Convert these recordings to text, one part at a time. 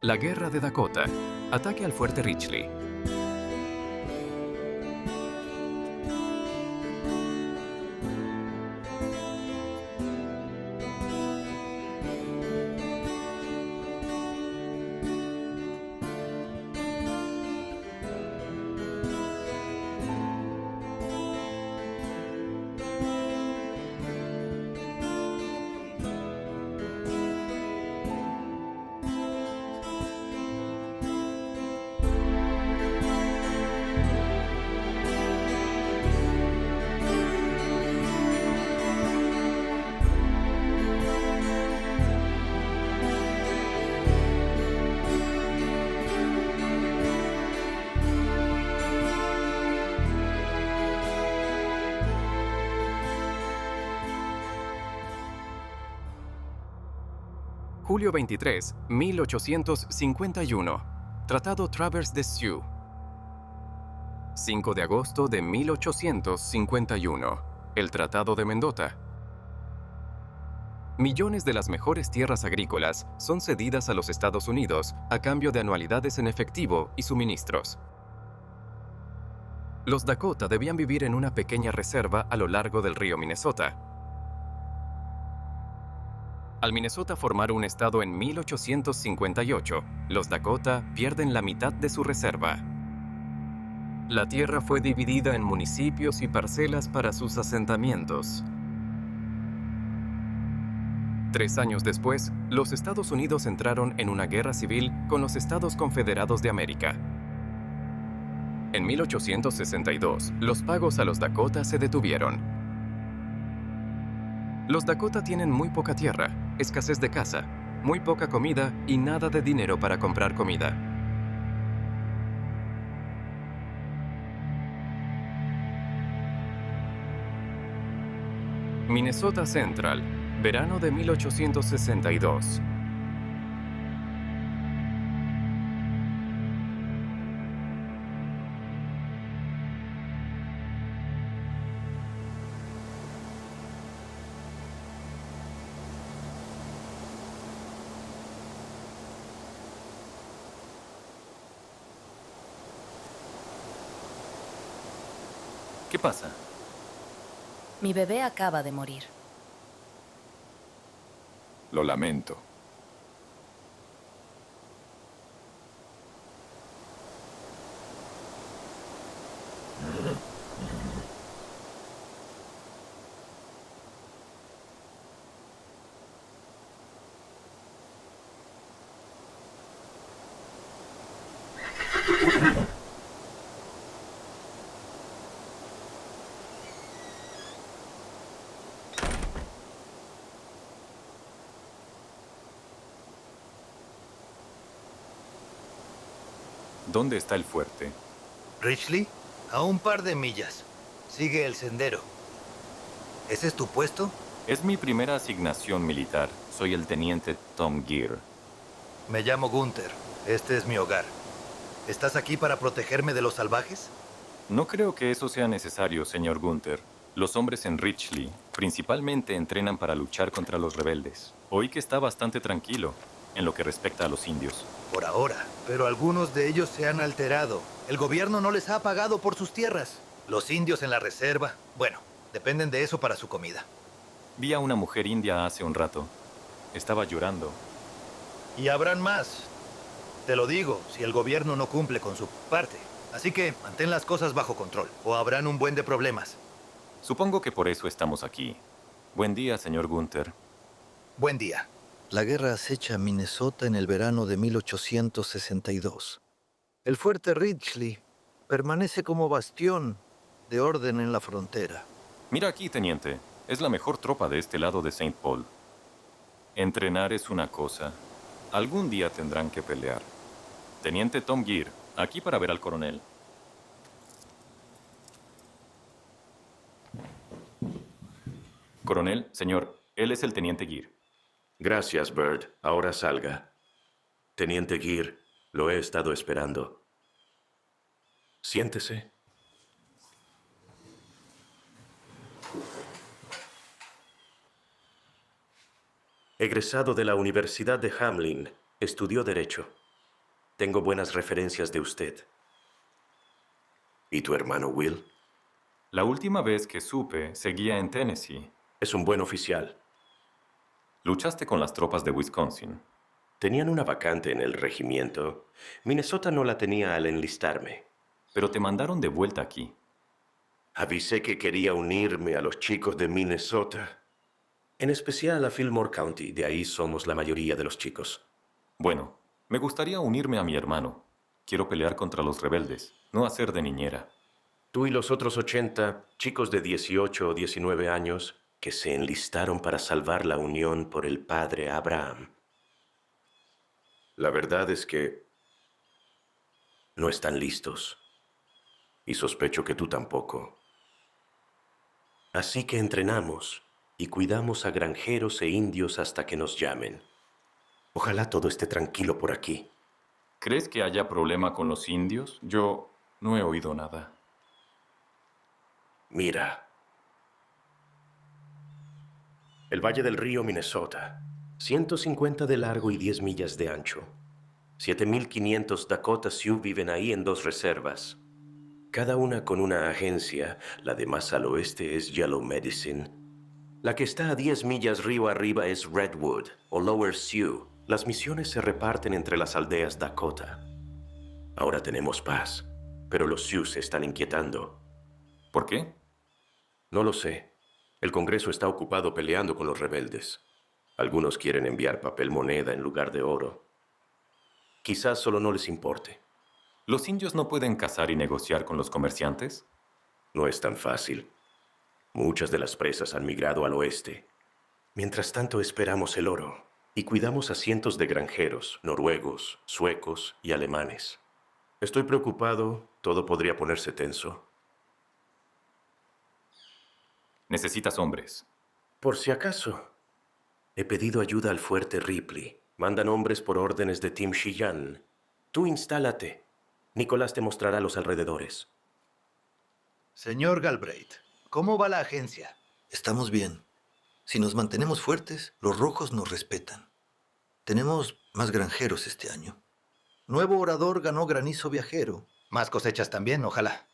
La Guerra de Dakota. Ataque al Fuerte Ridgely. Julio 23, 1851. Tratado Traverse des Sioux. 5 de agosto de 1851. El Tratado de Mendota. Millones de las mejores tierras agrícolas son cedidas a los Estados Unidos a cambio de anualidades en efectivo y suministros. Los Dakota debían vivir en una pequeña reserva a lo largo del río Minnesota. Al Minnesota formar un estado en 1858, los Dakota pierden la mitad de su reserva. La tierra fue dividida en municipios y parcelas para sus asentamientos. 3 años después, los Estados Unidos entraron en una guerra civil con los Estados Confederados de América. En 1862, los pagos a los Dakota se detuvieron. Los Dakota tienen muy poca tierra, escasez de caza, muy poca comida y nada de dinero para comprar comida. Minnesota Central, verano de 1862. ¿Qué pasa? Mi bebé acaba de morir. Lo lamento. ¿Dónde está el fuerte? ¿Ridgely? A un par de millas. Sigue el sendero. ¿Ese es tu puesto? Es mi primera asignación militar. Soy el teniente Tom Gear. Me llamo Gunther. Este es mi hogar. ¿Estás aquí para protegerme de los salvajes? No creo que eso sea necesario, señor Gunther. Los hombres en Ridgely principalmente entrenan para luchar contra los rebeldes. Oí que está bastante tranquilo en lo que respecta a los indios. Por ahora. Pero algunos de ellos se han alterado. El gobierno no les ha pagado por sus tierras. Los indios en la reserva, bueno, dependen de eso para su comida. Vi a una mujer india hace un rato. Estaba llorando. Y habrán más. Te lo digo, si el gobierno no cumple con su parte. Así que mantén las cosas bajo control, o habrán un buen de problemas. Supongo que por eso estamos aquí. Buen día, señor Gunther. Buen día. La guerra acecha a Minnesota en el verano de 1862. El fuerte Ridgely permanece como bastión de orden en la frontera. Mira aquí, teniente. Es la mejor tropa de este lado de Saint Paul. Entrenar es una cosa. Algún día tendrán que pelear. Teniente Tom Gear, aquí para ver al coronel. Coronel, señor, él es el teniente Gear. Gracias, Bird. Ahora salga. Teniente Gear, lo he estado esperando. Siéntese. Egresado de la Universidad de Hamlin, estudió Derecho. Tengo buenas referencias de usted. ¿Y tu hermano Will? La última vez que supe, seguía en Tennessee. Es un buen oficial. Luchaste con las tropas de Wisconsin. Tenían una vacante en el regimiento. Minnesota no la tenía al enlistarme. Pero te mandaron de vuelta aquí. Avisé que quería unirme a los chicos de Minnesota. En especial a Fillmore County. De ahí somos la mayoría de los chicos. Bueno, me gustaría unirme a mi hermano. Quiero pelear contra los rebeldes, no hacer de niñera. Tú y los otros 80 chicos de 18 o 19 años que se enlistaron para salvar la unión por el padre Abraham. La verdad es que no están listos. Y sospecho que tú tampoco. Así que entrenamos y cuidamos a granjeros e indios hasta que nos llamen. Ojalá todo esté tranquilo por aquí. ¿Crees que haya problema con los indios? Yo no he oído nada. Mira. El Valle del Río, Minnesota. 150 de largo y 10 millas de ancho. 7.500 Dakota Sioux viven ahí en 2 reservas. Cada una con una agencia. La de más al oeste es Yellow Medicine. La que está a 10 millas río arriba es Redwood o Lower Sioux. Las misiones se reparten entre las aldeas Dakota. Ahora tenemos paz, pero los Sioux se están inquietando. ¿Por qué? No lo sé. El Congreso está ocupado peleando con los rebeldes. Algunos quieren enviar papel moneda en lugar de oro. Quizás solo no les importe. ¿Los indios no pueden cazar y negociar con los comerciantes? No es tan fácil. Muchas de las presas han migrado al oeste. Mientras tanto esperamos el oro y cuidamos a cientos de granjeros, noruegos, suecos y alemanes. Estoy preocupado, todo podría ponerse tenso. Necesitas hombres. Por si acaso, he pedido ayuda al fuerte Ripley. Mandan hombres por órdenes de Tim Sheehan. Tú instálate. Nicolás te mostrará los alrededores. Señor Galbraith, ¿cómo va la agencia? Estamos bien. Si nos mantenemos fuertes, los rojos nos respetan. Tenemos más granjeros este año. Nuevo orador ganó granizo viajero. Más cosechas también, ojalá.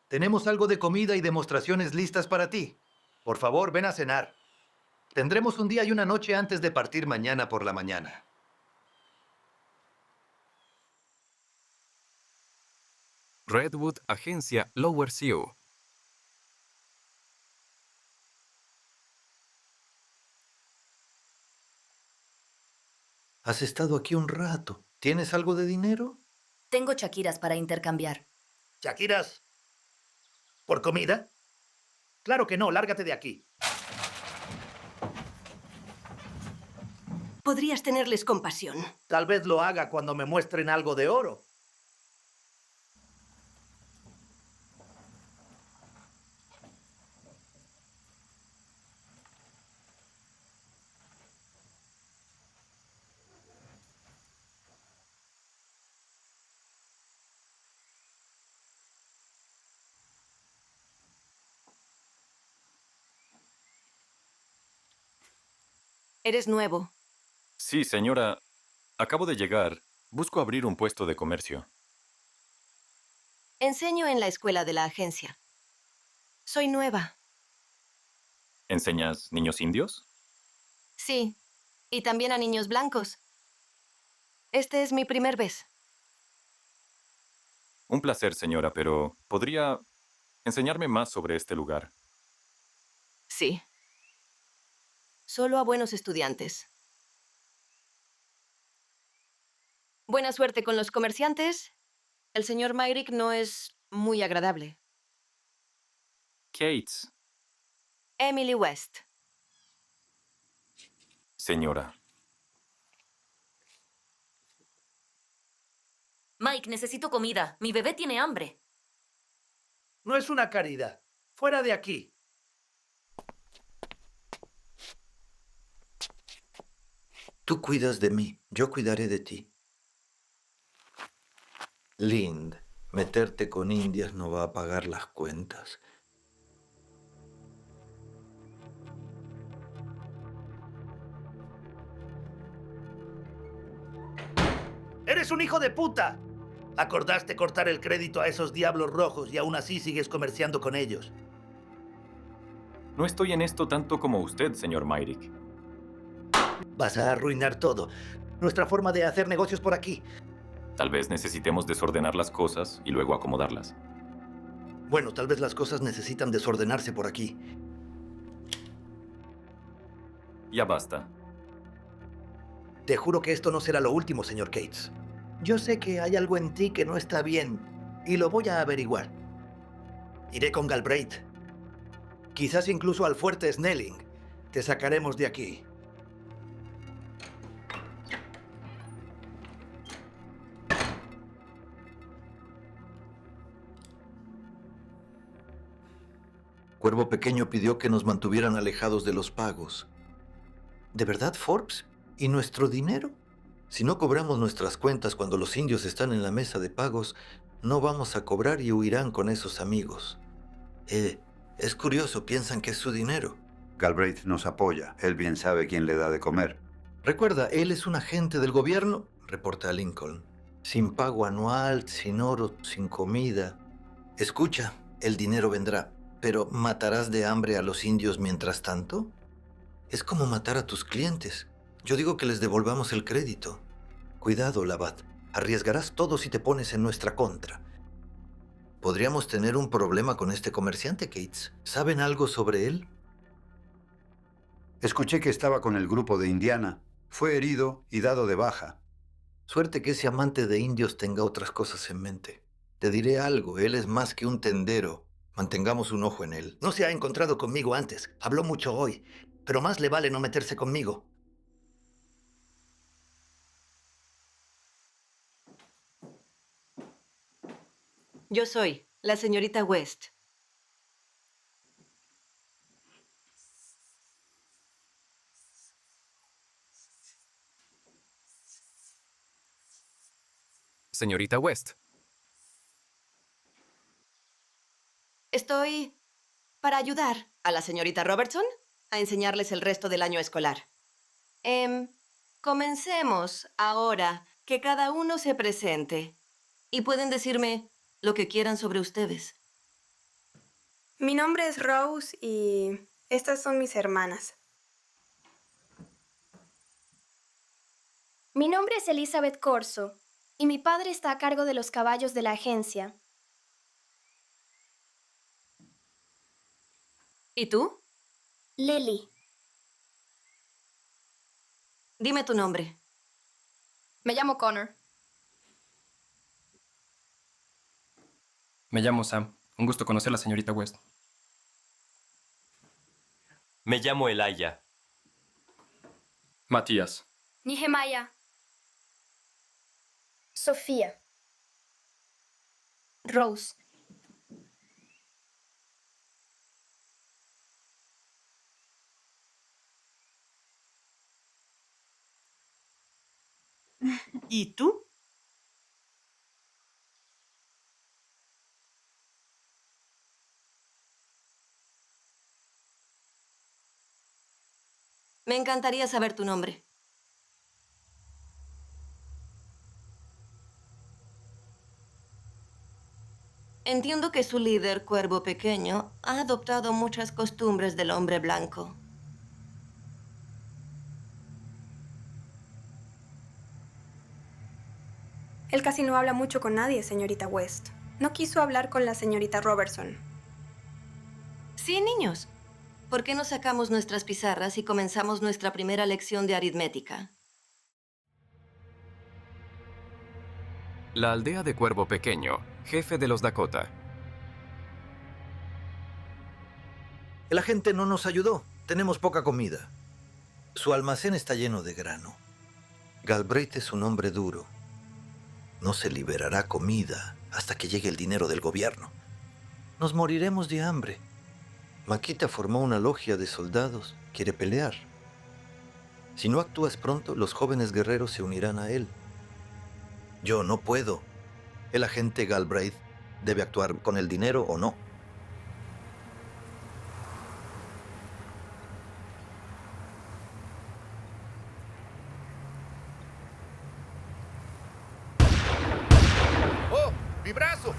Tenemos algo de comida y demostraciones listas para ti. Por favor, ven a cenar. Tendremos un día y una noche antes de partir mañana por la mañana. Redwood, agencia Lower Sioux. Has estado aquí un rato. ¿Tienes algo de dinero? Tengo chaquiras para intercambiar. ¿Shakiras? ¿Por comida? Claro que no, lárgate de aquí. Podrías tenerles compasión. Tal vez lo haga cuando me muestren algo de oro. Eres nuevo. Sí, señora. Acabo de llegar. Busco abrir un puesto de comercio. Enseño en la escuela de la agencia. Soy nueva. ¿Enseñas niños indios? Sí, y también a niños blancos. Este es mi primer vez. Un placer, señora, pero ¿podría enseñarme más sobre este lugar? Sí. Solo a buenos estudiantes. Buena suerte con los comerciantes. El señor Myrick no es muy agradable. Kate, Emily West. señora. Mike, necesito comida. Mi bebé tiene hambre. No es una caridad. Fuera de aquí. Tú cuidas de mí, yo cuidaré de ti. Lind, meterte con indias no va a pagar las cuentas. ¡Eres un hijo de puta! Acordaste cortar el crédito a esos diablos rojos y aún así sigues comerciando con ellos. No estoy en esto tanto como usted, señor Myrick. Vas a arruinar todo. Nuestra forma de hacer negocios por aquí. Tal vez necesitemos desordenar las cosas y luego acomodarlas. Bueno, tal vez las cosas necesitan desordenarse por aquí. Ya basta. Te juro que esto no será lo último, señor Cates. Yo sé que hay algo en ti que no está bien y lo voy a averiguar. Iré con Galbraith. Quizás incluso al fuerte Snelling. Te sacaremos de aquí. Cuervo Pequeño pidió que nos mantuvieran alejados de los pagos. ¿De verdad, Forbes? ¿Y nuestro dinero? Si no cobramos nuestras cuentas cuando los indios están en la mesa de pagos, no vamos a cobrar y huirán con esos amigos. Es curioso, piensan que es su dinero. Galbraith nos apoya. Él bien sabe quién le da de comer. Recuerda, él es un agente del gobierno, reporta Lincoln. Sin pago anual, sin oro, sin comida. Escucha, el dinero vendrá, pero ¿matarás de hambre a los indios mientras tanto? Es como matar a tus clientes. Yo digo que les devolvamos el crédito. Cuidado, Labatt. Arriesgarás todo si te pones en nuestra contra. Podríamos tener un problema con este comerciante, Cates. ¿Saben algo sobre él? Escuché que estaba con el grupo de Indiana. Fue herido y dado de baja. Suerte que ese amante de indios tenga otras cosas en mente. Te diré algo, él es más que un tendero. Mantengamos un ojo en él. No se ha encontrado conmigo antes. Habló mucho hoy. Pero más le vale no meterse conmigo. Yo soy la señorita West. Señorita West, Estoy para ayudar a la señorita Robertson a enseñarles el resto del año escolar. Comencemos ahora, que cada uno se presente. Y pueden decirme lo que quieran sobre ustedes. Mi nombre es Rose y estas son mis hermanas. Mi nombre es Elizabeth Corso y mi padre está a cargo de los caballos de la agencia. ¿Y tú? Lily. Dime tu nombre. Me llamo Connor. Me llamo Sam. Un gusto conocer a la señorita West. Me llamo Elijah. Matías. Nehemiah. Sofía. Rose. ¿Y tú? Me encantaría saber tu nombre. Entiendo que su líder, Cuervo Pequeño, ha adoptado muchas costumbres del hombre blanco. Él casi no habla mucho con nadie, señorita West. No quiso hablar con la señorita Robertson. Sí, niños. ¿Por qué no sacamos nuestras pizarras y comenzamos nuestra primera lección de aritmética? la aldea de Cuervo Pequeño, jefe de los Dakota. El agente no nos ayudó. Tenemos poca comida. Su almacén está lleno de grano. Galbraith es un hombre duro. No se liberará comida hasta que llegue el dinero del gobierno. Nos moriremos de hambre. Makita formó una logia de soldados. Quiere pelear. Si no actúas pronto, los jóvenes guerreros se unirán a él. Yo no puedo. El agente Galbraith debe actuar con el dinero o no. ¡Mi brazo!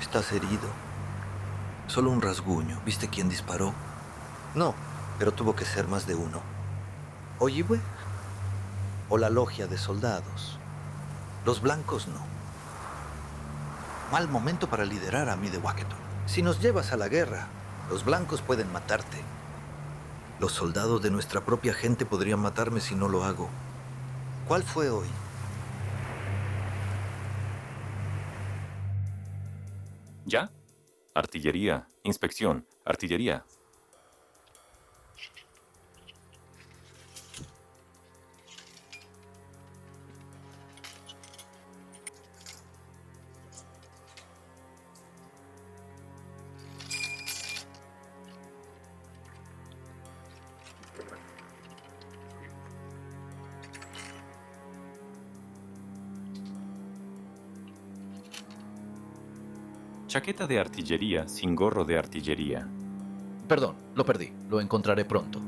¿Estás herido? Solo un rasguño. ¿Viste quién disparó? No, pero tuvo que ser más de uno. ¿Oyiwe? ¿O la logia de soldados? Los blancos no. Mal momento para liderar a mí de Wacketon. Si nos llevas a la guerra, los blancos pueden matarte. Los soldados de nuestra propia gente podrían matarme si no lo hago. ¿Cuál fue hoy? ¿Ya? Artillería, inspección, artillería. Chaqueta de artillería sin gorro de artillería. Perdón, lo perdí. Lo encontraré pronto.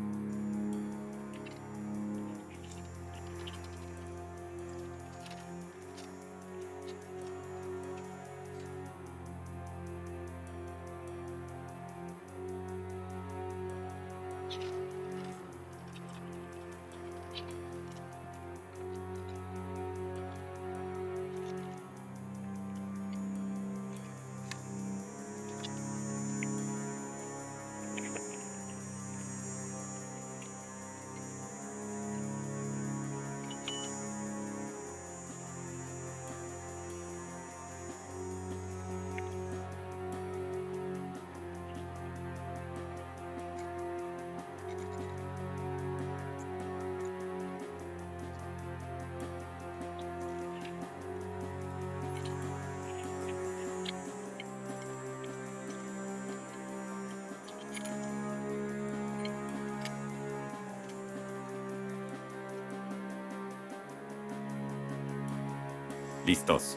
Listos.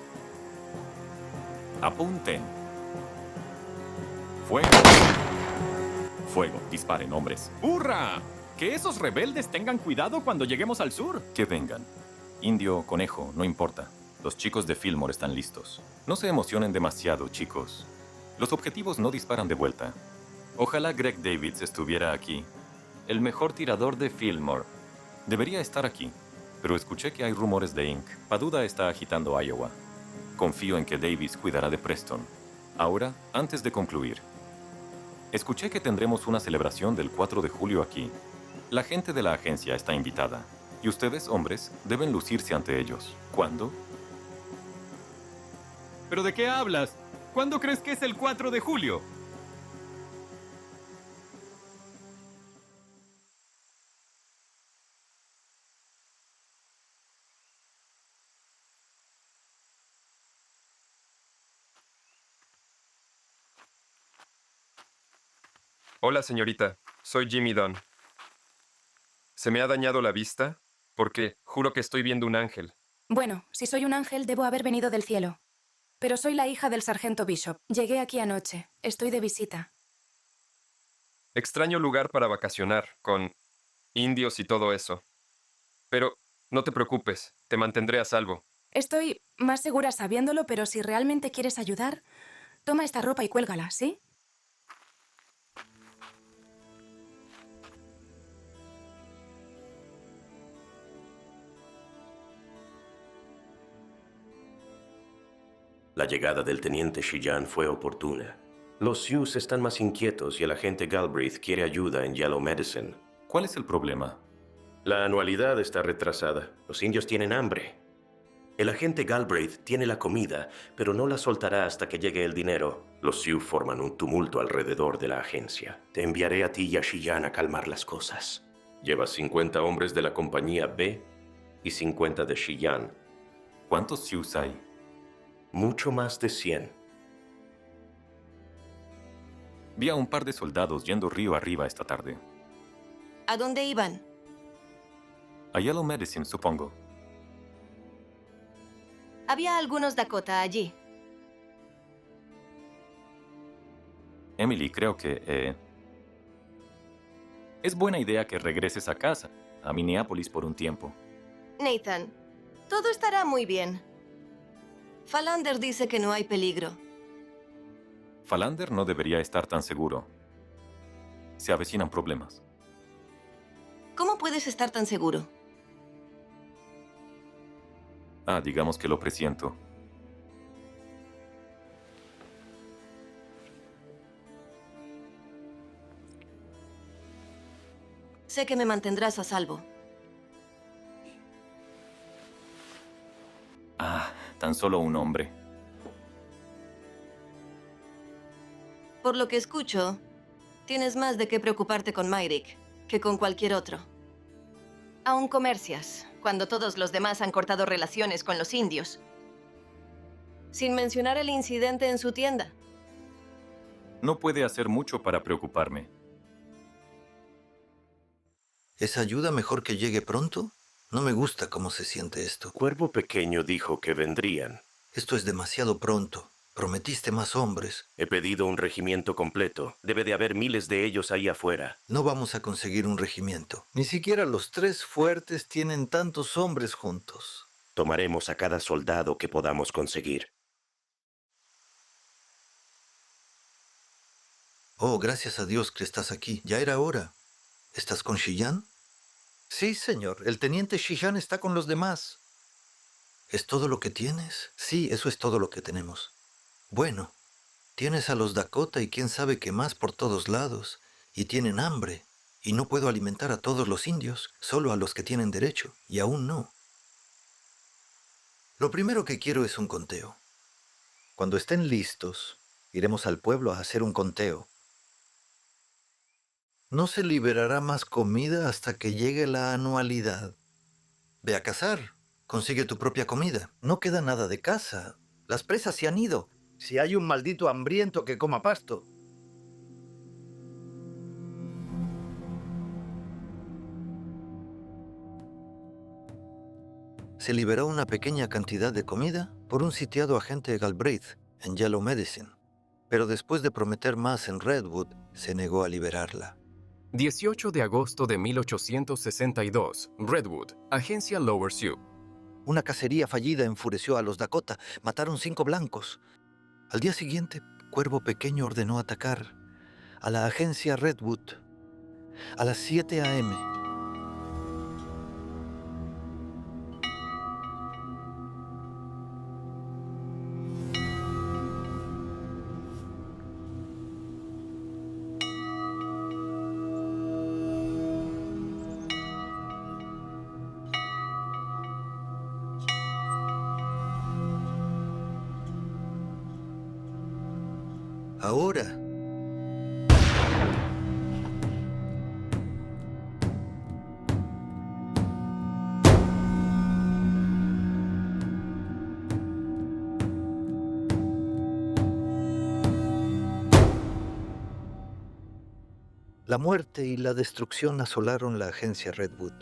Apunten. Fuego. Fuego. Disparen, hombres. ¡Hurra! Que esos rebeldes tengan cuidado cuando lleguemos al sur. Que vengan. Indio, conejo, no importa. Los chicos de Fillmore están listos. No se emocionen demasiado, chicos. Los objetivos no disparan de vuelta. Ojalá Greg Davids estuviera aquí. El mejor tirador de Fillmore. Debería estar aquí. Pero escuché que hay rumores de Inc. Paduda está agitando Iowa. Confío en que Davis cuidará de Preston. Ahora, antes de concluir. Escuché que tendremos una celebración del 4 de julio aquí. La gente de la agencia está invitada. Y ustedes, hombres, deben lucirse ante ellos. ¿Cuándo? ¿Pero de qué hablas? ¿Cuándo crees que es el 4 de julio? Hola, señorita. Soy Jimmy Dunn. ¿Se me ha dañado la vista? Porque juro que estoy viendo un ángel. Bueno, si soy un ángel, debo haber venido del cielo. Pero soy la hija del sargento Bishop. Llegué aquí anoche. Estoy de visita. Extraño lugar para vacacionar, con indios y todo eso. Pero no te preocupes, te mantendré a salvo. Estoy más segura sabiéndolo, pero si realmente quieres ayudar, toma esta ropa y cuélgala, ¿sí? La llegada del teniente Shillan fue oportuna. Los Sioux están más inquietos y el agente Galbraith quiere ayuda en Yellow Medicine. ¿Cuál es el problema? La anualidad está retrasada. Los indios tienen hambre. El agente Galbraith tiene la comida, pero no la soltará hasta que llegue el dinero. Los Sioux forman un tumulto alrededor de la agencia. Te enviaré a ti y a Shillan a calmar las cosas. Llevas 50 hombres de la compañía B y 50 de Shillan. ¿Cuántos Sioux hay? Mucho más de 100. Vi a un par de soldados yendo río arriba esta tarde. ¿A dónde iban? A Yellow Medicine, supongo. Había algunos Dakota allí. Emily, creo que... Es buena idea que regreses a casa, a Minneapolis por un tiempo. Nathan, todo estará muy bien. Falander dice que no hay peligro. Falander no debería estar tan seguro. Se avecinan problemas. ¿Cómo puedes estar tan seguro? Digamos que lo presiento. Sé que me mantendrás a salvo. Tan solo un hombre. Por lo que escucho, tienes más de qué preocuparte con Myrick que con cualquier otro. Aún comercias, cuando todos los demás han cortado relaciones con los indios. Sin mencionar el incidente en su tienda. No puede hacer mucho para preocuparme. ¿Es ayuda mejor que llegue pronto? No me gusta cómo se siente esto. Cuervo Pequeño dijo que vendrían. Esto es demasiado pronto. Prometiste más hombres. He pedido un regimiento completo. Debe de haber miles de ellos ahí afuera. No vamos a conseguir un regimiento. Ni siquiera los 3 fuertes tienen tantos hombres juntos. Tomaremos a cada soldado que podamos conseguir. Oh, gracias a Dios que estás aquí. Ya era hora. ¿Estás con Shiyan? Sí, señor. El teniente Shiyan está con los demás. ¿Es todo lo que tienes? Sí, eso es todo lo que tenemos. Bueno, tienes a los Dakota y quién sabe qué más por todos lados. Y tienen hambre. Y no puedo alimentar a todos los indios, solo a los que tienen derecho. Y aún no. Lo primero que quiero es un conteo. Cuando estén listos, iremos al pueblo a hacer un conteo. No se liberará más comida hasta que llegue la anualidad. Ve a cazar. Consigue tu propia comida. No queda nada de caza. Las presas se han ido. Si hay un maldito hambriento que coma pasto. Se liberó una pequeña cantidad de comida por un sitiado agente Galbraith en Yellow Medicine. Pero después de prometer más en Redwood, se negó a liberarla. 18 de agosto de 1862, Redwood, agencia Lower Sioux. Una cacería fallida enfureció a los Dakota. Mataron 5 blancos. Al día siguiente, Cuervo Pequeño ordenó atacar a la agencia Redwood a las 7 a.m. Ahora, la muerte y la destrucción asolaron la agencia Redwood.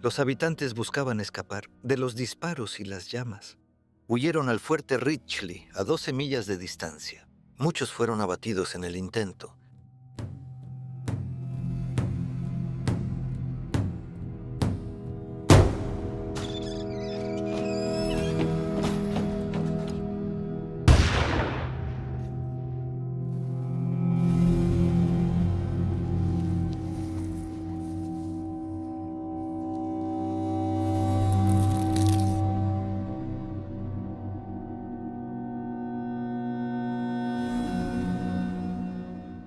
Los habitantes buscaban escapar de los disparos y las llamas. Huyeron al fuerte Ridgely, a 12 millas de distancia. Muchos fueron abatidos en el intento.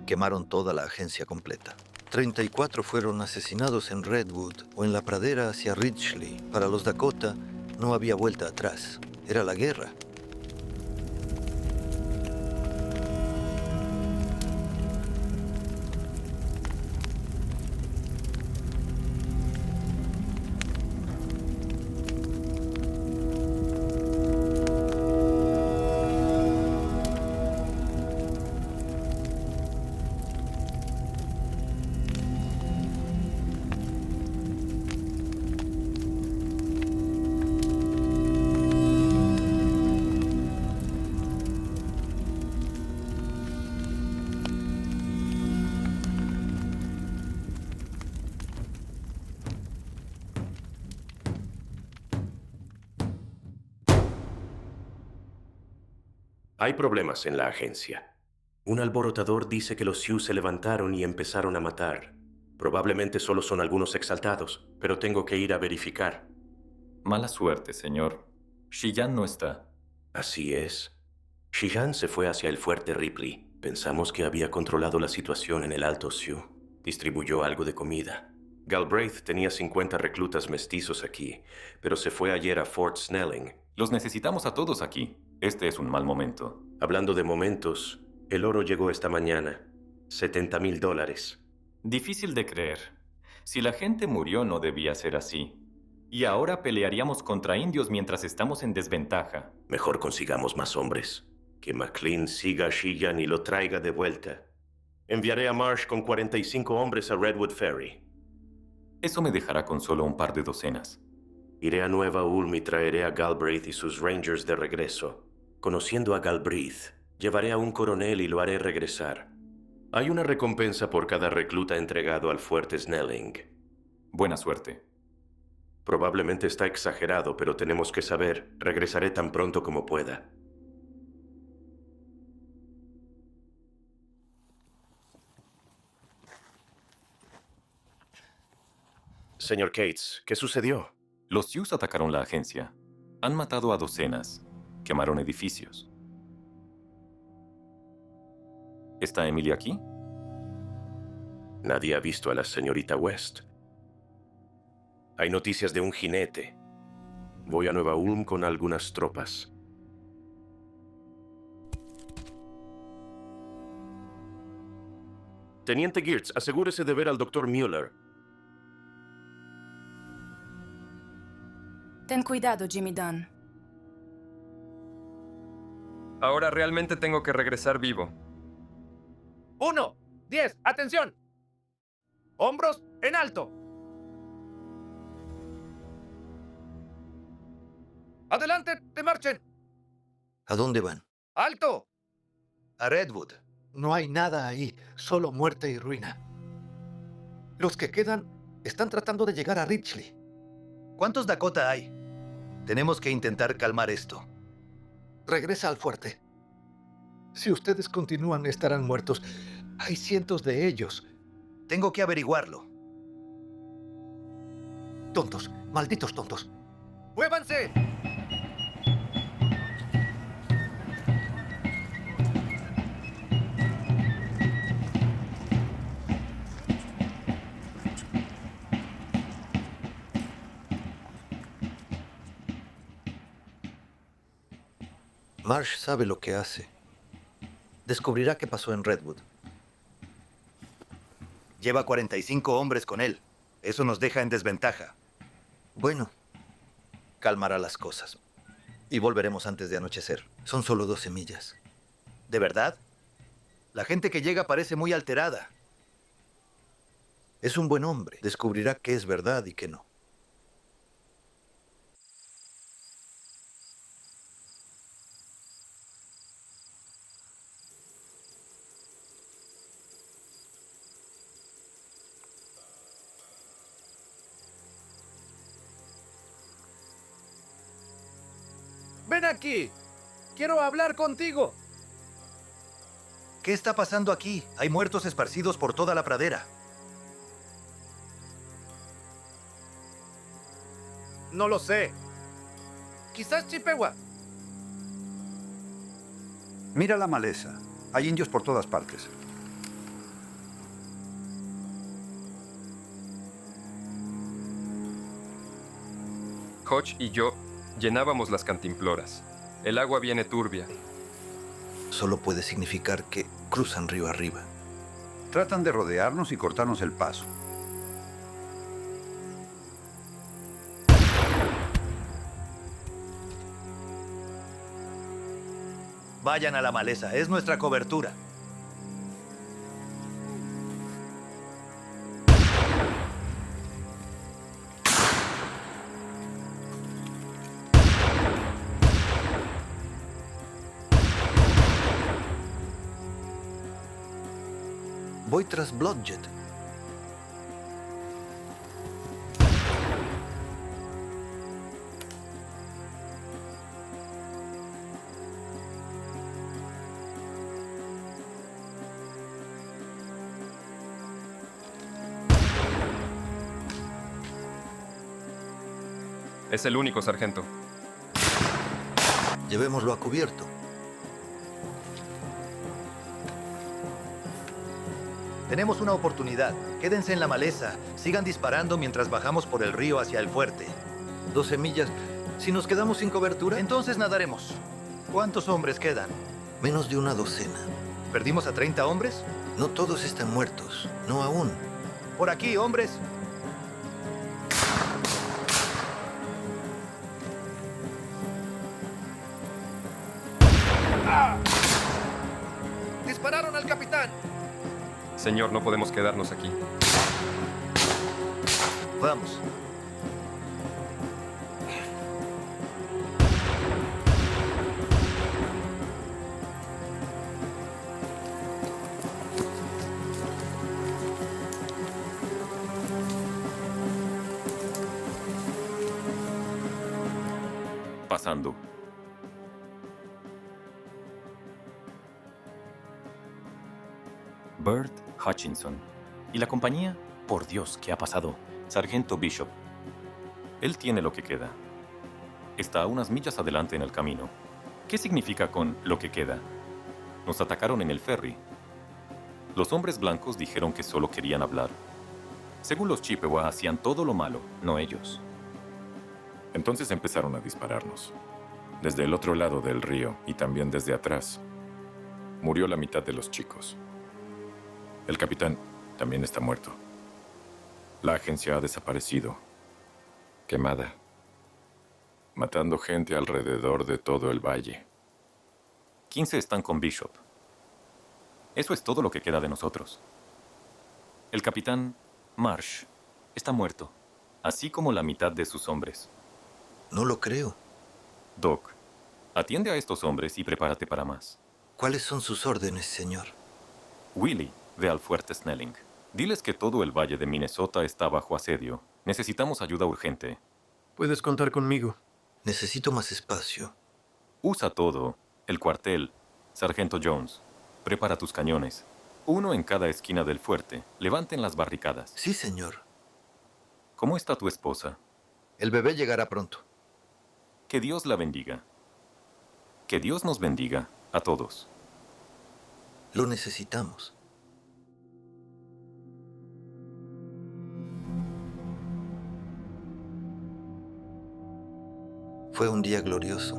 Quemaron toda la agencia completa. 34 fueron asesinados en Redwood o en la pradera hacia Ridgely. Para los Dakota no había vuelta atrás. Era la guerra. Hay problemas en la agencia. Un alborotador dice que los Sioux se levantaron y empezaron a matar. Probablemente solo son algunos exaltados, pero tengo que ir a verificar. Mala suerte, señor. Shiyan no está. Así es. Shihan se fue hacia el fuerte Ripley. Pensamos que había controlado la situación en el Alto Sioux. Distribuyó algo de comida. Galbraith tenía 50 reclutas mestizos aquí, pero se fue ayer a Fort Snelling. Los necesitamos a todos aquí. Este es un mal momento. Hablando de momentos, el oro llegó esta mañana. $70,000. Difícil de creer. Si la gente murió no debía ser así. Y ahora pelearíamos contra indios mientras estamos en desventaja. Mejor consigamos más hombres. Que McLean siga a Shiyan y lo traiga de vuelta. Enviaré a Marsh con 45 hombres a Redwood Ferry. Eso me dejará con solo un par de docenas. Iré a Nueva Ulm y traeré a Galbraith y sus Rangers de regreso. Conociendo a Galbraith, llevaré a un coronel y lo haré regresar. Hay una recompensa por cada recluta entregado al fuerte Snelling. Buena suerte. Probablemente está exagerado, pero tenemos que saber. Regresaré tan pronto como pueda. Señor Cates, ¿qué sucedió? Los Sioux atacaron la agencia. Han matado a docenas. Quemaron edificios. ¿Está Emily aquí? Nadie ha visto a la señorita West. Hay noticias de un jinete. Voy a Nueva Ulm con algunas tropas. Teniente Geertz, asegúrese de ver al Dr. Mueller. Ten cuidado, Jimmy Dunn. Ahora realmente tengo que regresar vivo. 1, 10, atención. Hombros en alto. Adelante, te marchen. ¿A dónde van? Alto. A Redwood. No hay nada ahí, solo muerte y ruina. Los que quedan están tratando de llegar a Ridgely. ¿Cuántos Dakota hay? Tenemos que intentar calmar esto. Regresa al fuerte. Si ustedes continúan, estarán muertos. Hay cientos de ellos. Tengo que averiguarlo. Tontos, malditos tontos. ¡Muévanse! Marsh sabe lo que hace. Descubrirá qué pasó en Redwood. Lleva 45 hombres con él. Eso nos deja en desventaja. Bueno, calmará las cosas. Y volveremos antes de anochecer. Son solo 12 millas. ¿De verdad? La gente que llega parece muy alterada. Es un buen hombre. Descubrirá qué es verdad y qué no. Ven aquí. Quiero hablar contigo. ¿Qué está pasando aquí? Hay muertos esparcidos por toda la pradera. No lo sé. Quizás Chippewa. Mira la maleza. Hay indios por todas partes. Hodge y yo llenábamos las cantimploras. El agua viene turbia. Solo puede significar que cruzan río arriba. Tratan de rodearnos y cortarnos el paso. Vayan a la maleza, es nuestra cobertura. Voy tras Blodgett. Es el único, sargento. Llevémoslo a cubierto. Tenemos una oportunidad. Quédense en la maleza. Sigan disparando mientras bajamos por el río hacia el fuerte. 12 millas. Si nos quedamos sin cobertura, Entonces nadaremos. ¿Cuántos hombres quedan? menos de una docena. ¿Perdimos a 30 hombres? No todos están muertos. No aún. Por aquí, hombres. ¡Dispararon al capitán! Señor, no podemos quedarnos aquí. Vamos. Pasando. Bert Hutchinson. ¿Y la compañía? Por Dios, ¿qué ha pasado? Sargento Bishop. Él tiene lo que queda. Está a unas millas adelante en el camino. ¿Qué significa con lo que queda? Nos atacaron en el ferry. Los hombres blancos dijeron que solo querían hablar. Según los Chippewa, hacían todo lo malo, no ellos. Entonces empezaron a dispararnos. Desde el otro lado del río y también desde atrás. Murió la mitad de los chicos. El capitán también está muerto. La agencia ha desaparecido. Quemada. Matando gente alrededor de todo el valle. 15 están con Bishop. Eso es todo lo que queda de nosotros. El capitán Marsh está muerto, así como la mitad de sus hombres. No lo creo. Doc, atiende a estos hombres y prepárate para más. ¿Cuáles son sus órdenes, señor? Willie, ve al fuerte Snelling. Diles que todo el valle de Minnesota está bajo asedio. Necesitamos ayuda urgente. Puedes contar conmigo. Necesito más espacio. Usa todo. El cuartel. Sargento Jones, prepara tus cañones. Uno en cada esquina del fuerte. Levanten las barricadas. Sí, señor. ¿Cómo está tu esposa? El bebé llegará pronto. Que Dios la bendiga. Que Dios nos bendiga a todos. Lo necesitamos. Fue un día glorioso.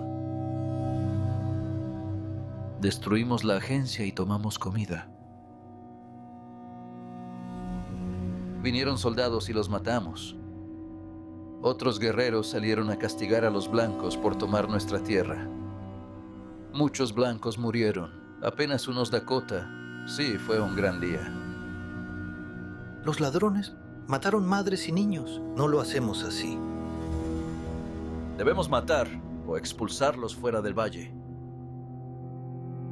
Destruimos la agencia y tomamos comida. Vinieron soldados y los matamos. Otros guerreros salieron a castigar a los blancos por tomar nuestra tierra. Muchos blancos murieron, apenas unos Dakota. Sí, fue un gran día. Los ladrones mataron madres y niños. No lo hacemos así. Debemos matar o expulsarlos fuera del valle.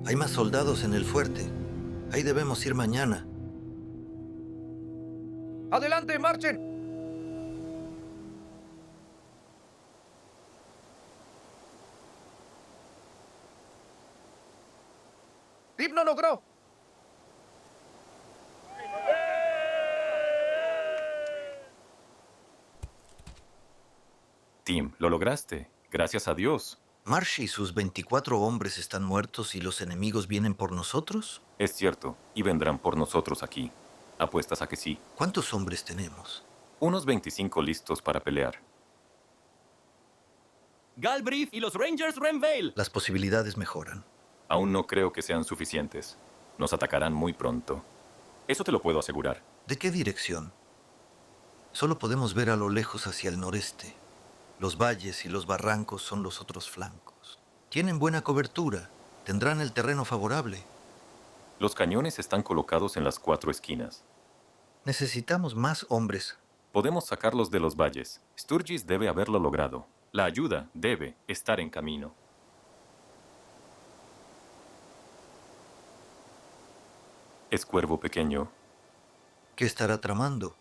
Hay más soldados en el fuerte. Ahí debemos ir mañana. ¡Adelante, marchen! ¡Himno logró! Tim, lo lograste. Gracias a Dios. ¿Marsh y sus 24 hombres están muertos y los enemigos vienen por nosotros? Es cierto, y vendrán por nosotros aquí. ¿Apuestas a que sí? ¿Cuántos hombres tenemos? Unos 25 listos para pelear. Galbraith y los Rangers Renvale. Las posibilidades mejoran. Aún no creo que sean suficientes. Nos atacarán muy pronto. Eso te lo puedo asegurar. ¿De qué dirección? Solo podemos ver a lo lejos hacia el noreste. Los valles y los barrancos son los otros flancos. Tienen buena cobertura. Tendrán el terreno favorable. Los cañones están colocados en las 4 esquinas. Necesitamos más hombres. Podemos sacarlos de los valles. Sturgis debe haberlo logrado. La ayuda debe estar en camino. Es Cuervo Pequeño. ¿Qué estará tramando?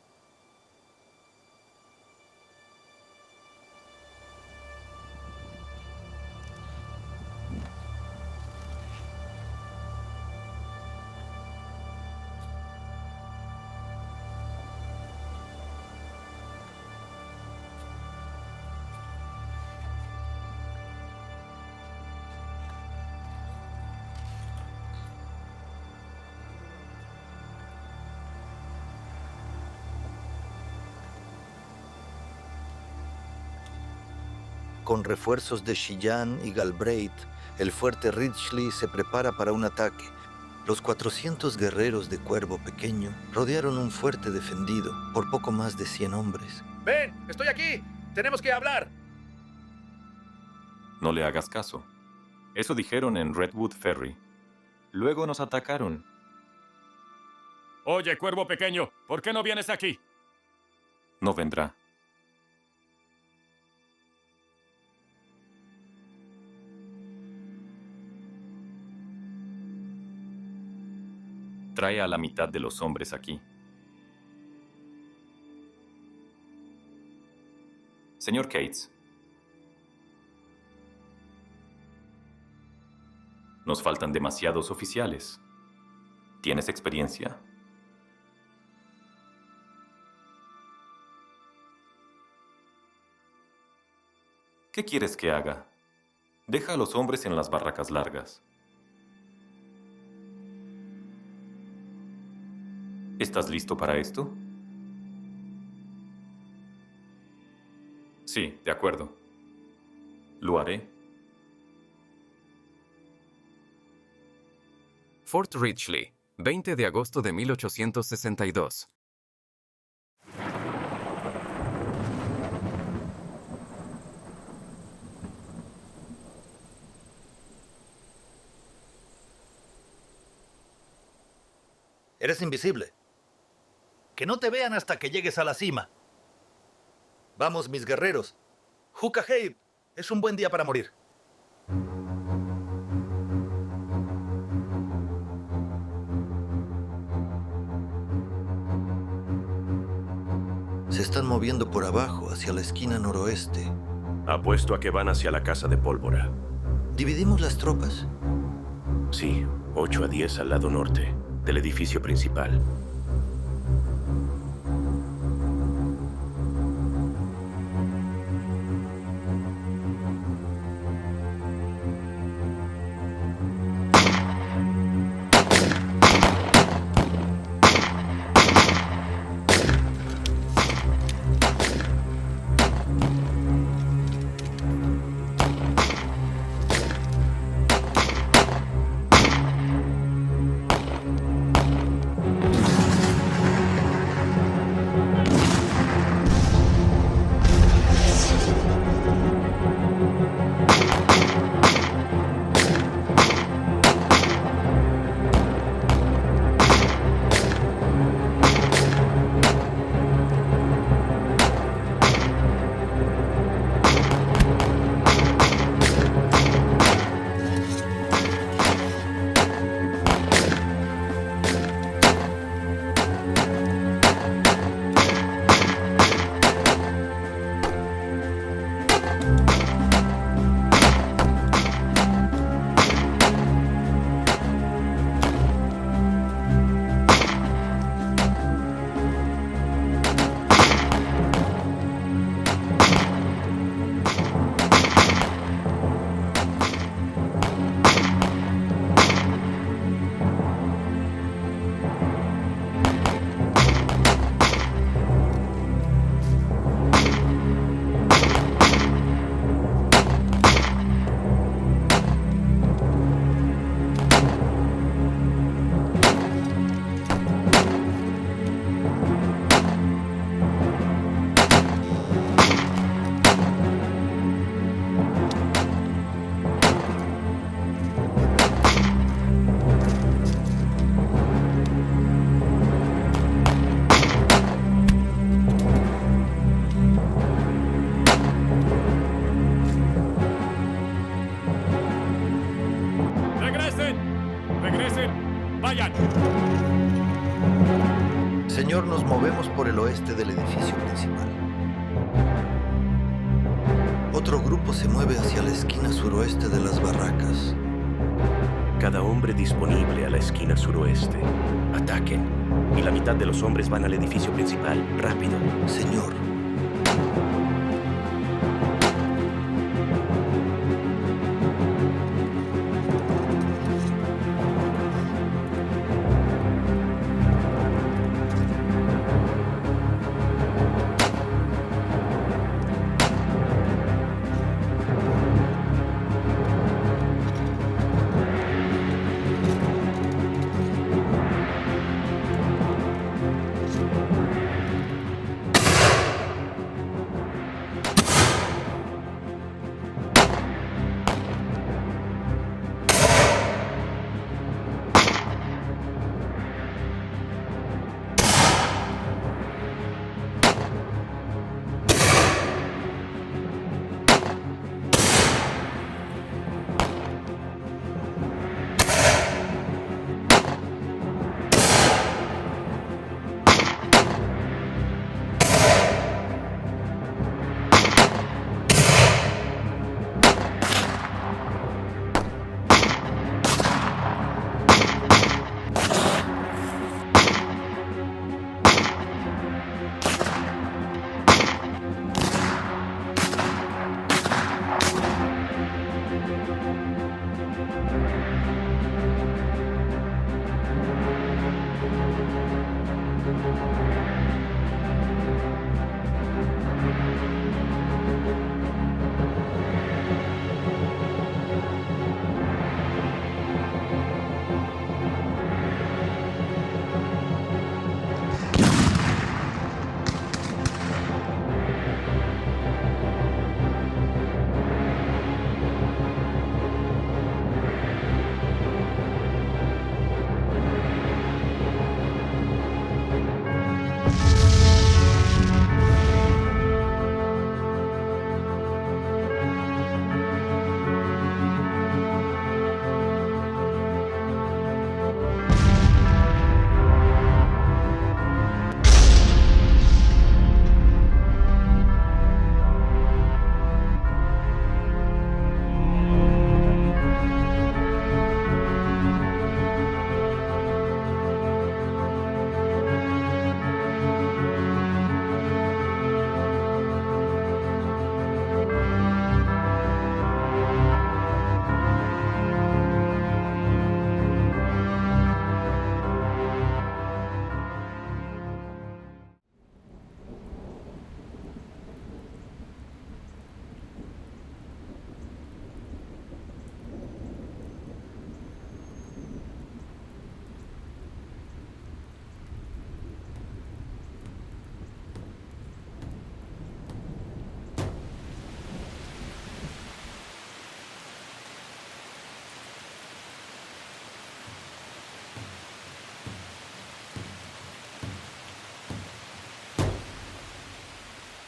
Con refuerzos de Chillán y Galbraith, el fuerte Ridgely se prepara para un ataque. Los 400 guerreros de Cuervo Pequeño rodearon un fuerte defendido por poco más de 100 hombres. ¡Ven! ¡Estoy aquí! ¡Tenemos que hablar! No le hagas caso. Eso dijeron en Redwood Ferry. Luego nos atacaron. Oye, Cuervo Pequeño, ¿por qué no vienes aquí? No vendrá. Trae a la mitad de los hombres aquí. Señor Cates. Nos faltan demasiados oficiales. ¿Tienes experiencia? ¿Qué quieres que haga? Deja a los hombres en las barracas largas. ¿Estás listo para esto? Sí, de acuerdo. Lo haré. Fort Ridgely, 20 de agosto de 1862. Eres invisible. Que no te vean hasta que llegues a la cima. Vamos, mis guerreros. Hukaheb, es un buen día para morir. Se están moviendo por abajo, hacia la esquina noroeste. Apuesto a que van hacia la casa de pólvora. ¿Dividimos las tropas? Sí, 8 a 10 al lado norte del edificio principal. ¡Vayan! Señor, nos movemos por el oeste del edificio principal. Otro grupo se mueve hacia la esquina suroeste de las barracas. Cada hombre disponible a la esquina suroeste. Ataquen. Y la mitad de los hombres van al edificio principal. Rápido. Señor.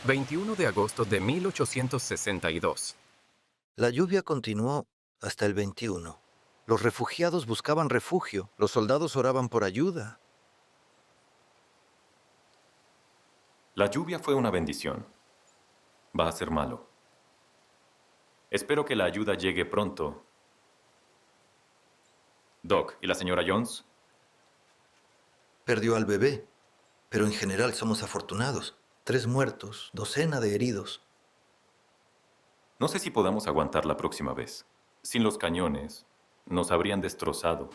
21 de agosto de 1862. La lluvia continuó hasta el 21. Los refugiados buscaban refugio. Los soldados oraban por ayuda. La lluvia fue una bendición. Va a ser malo. Espero que la ayuda llegue pronto. Doc, ¿y la señora Jones? Perdió al bebé, pero en general somos afortunados. 3 muertos, docena de heridos. No sé si podamos aguantar la próxima vez. Sin los cañones, nos habrían destrozado.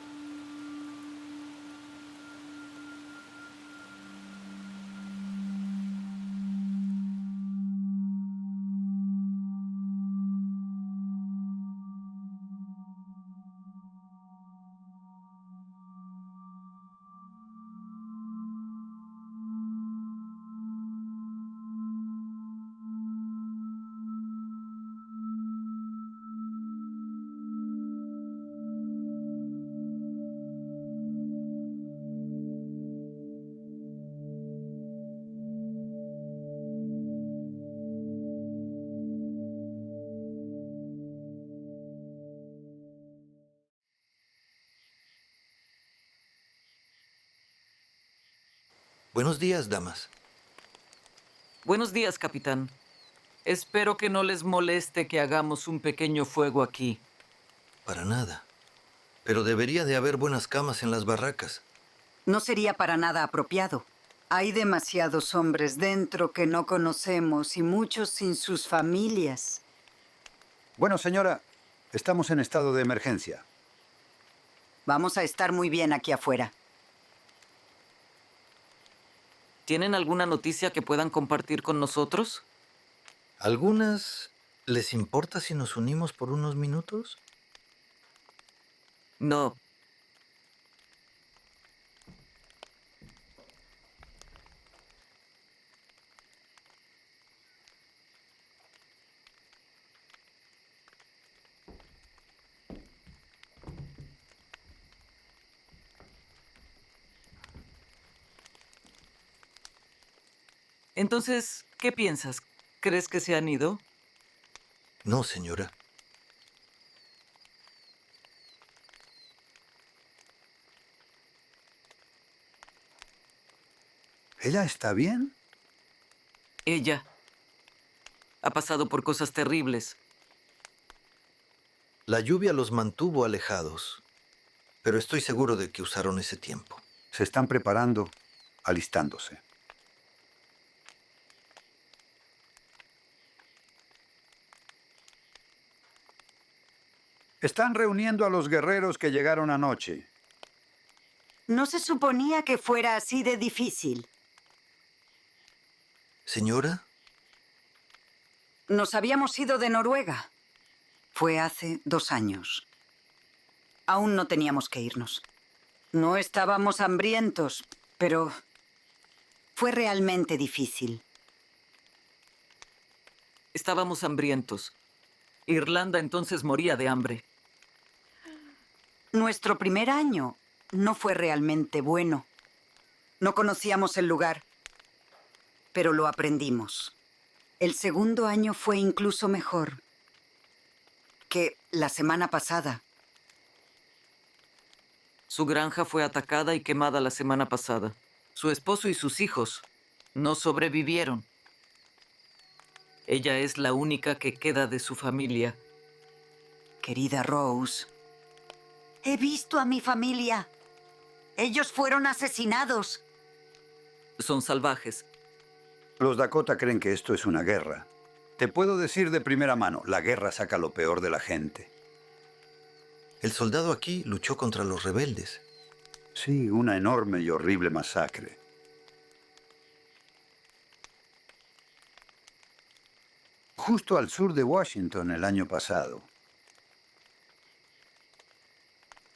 Buenos días, damas. Buenos días, capitán. Espero que no les moleste que hagamos un pequeño fuego aquí. Para nada. Pero debería de haber buenas camas en las barracas. No sería para nada apropiado. Hay demasiados hombres dentro que no conocemos y muchos sin sus familias. Bueno, señora, estamos en estado de emergencia. Vamos a estar muy bien aquí afuera. ¿Tienen alguna noticia que puedan compartir con nosotros? ¿Algunas les importa si nos unimos por unos minutos? No. Entonces, ¿qué piensas? ¿Crees que se han ido? No, señora. ¿Ella está bien? Ella ha pasado por cosas terribles. La lluvia los mantuvo alejados, pero estoy seguro de que usaron ese tiempo. Se están preparando, alistándose. Están reuniendo a los guerreros que llegaron anoche. No se suponía que fuera así de difícil. ¿Señora? Nos habíamos ido de Noruega. Fue hace 2 años. Aún no teníamos que irnos. No estábamos hambrientos, pero fue realmente difícil. Estábamos hambrientos. Irlanda entonces moría de hambre. Nuestro primer año no fue realmente bueno. No conocíamos el lugar, pero lo aprendimos. El segundo año fue incluso mejor que la semana pasada. Su granja fue atacada y quemada la semana pasada. Su esposo y sus hijos no sobrevivieron. Ella es la única que queda de su familia. Querida Rose, he visto a mi familia. Ellos fueron asesinados. Son salvajes. Los Dakota creen que esto es una guerra. Te puedo decir de primera mano, la guerra saca lo peor de la gente. El soldado aquí luchó contra los rebeldes. Sí, una enorme y horrible masacre. Justo al sur de Washington el año pasado.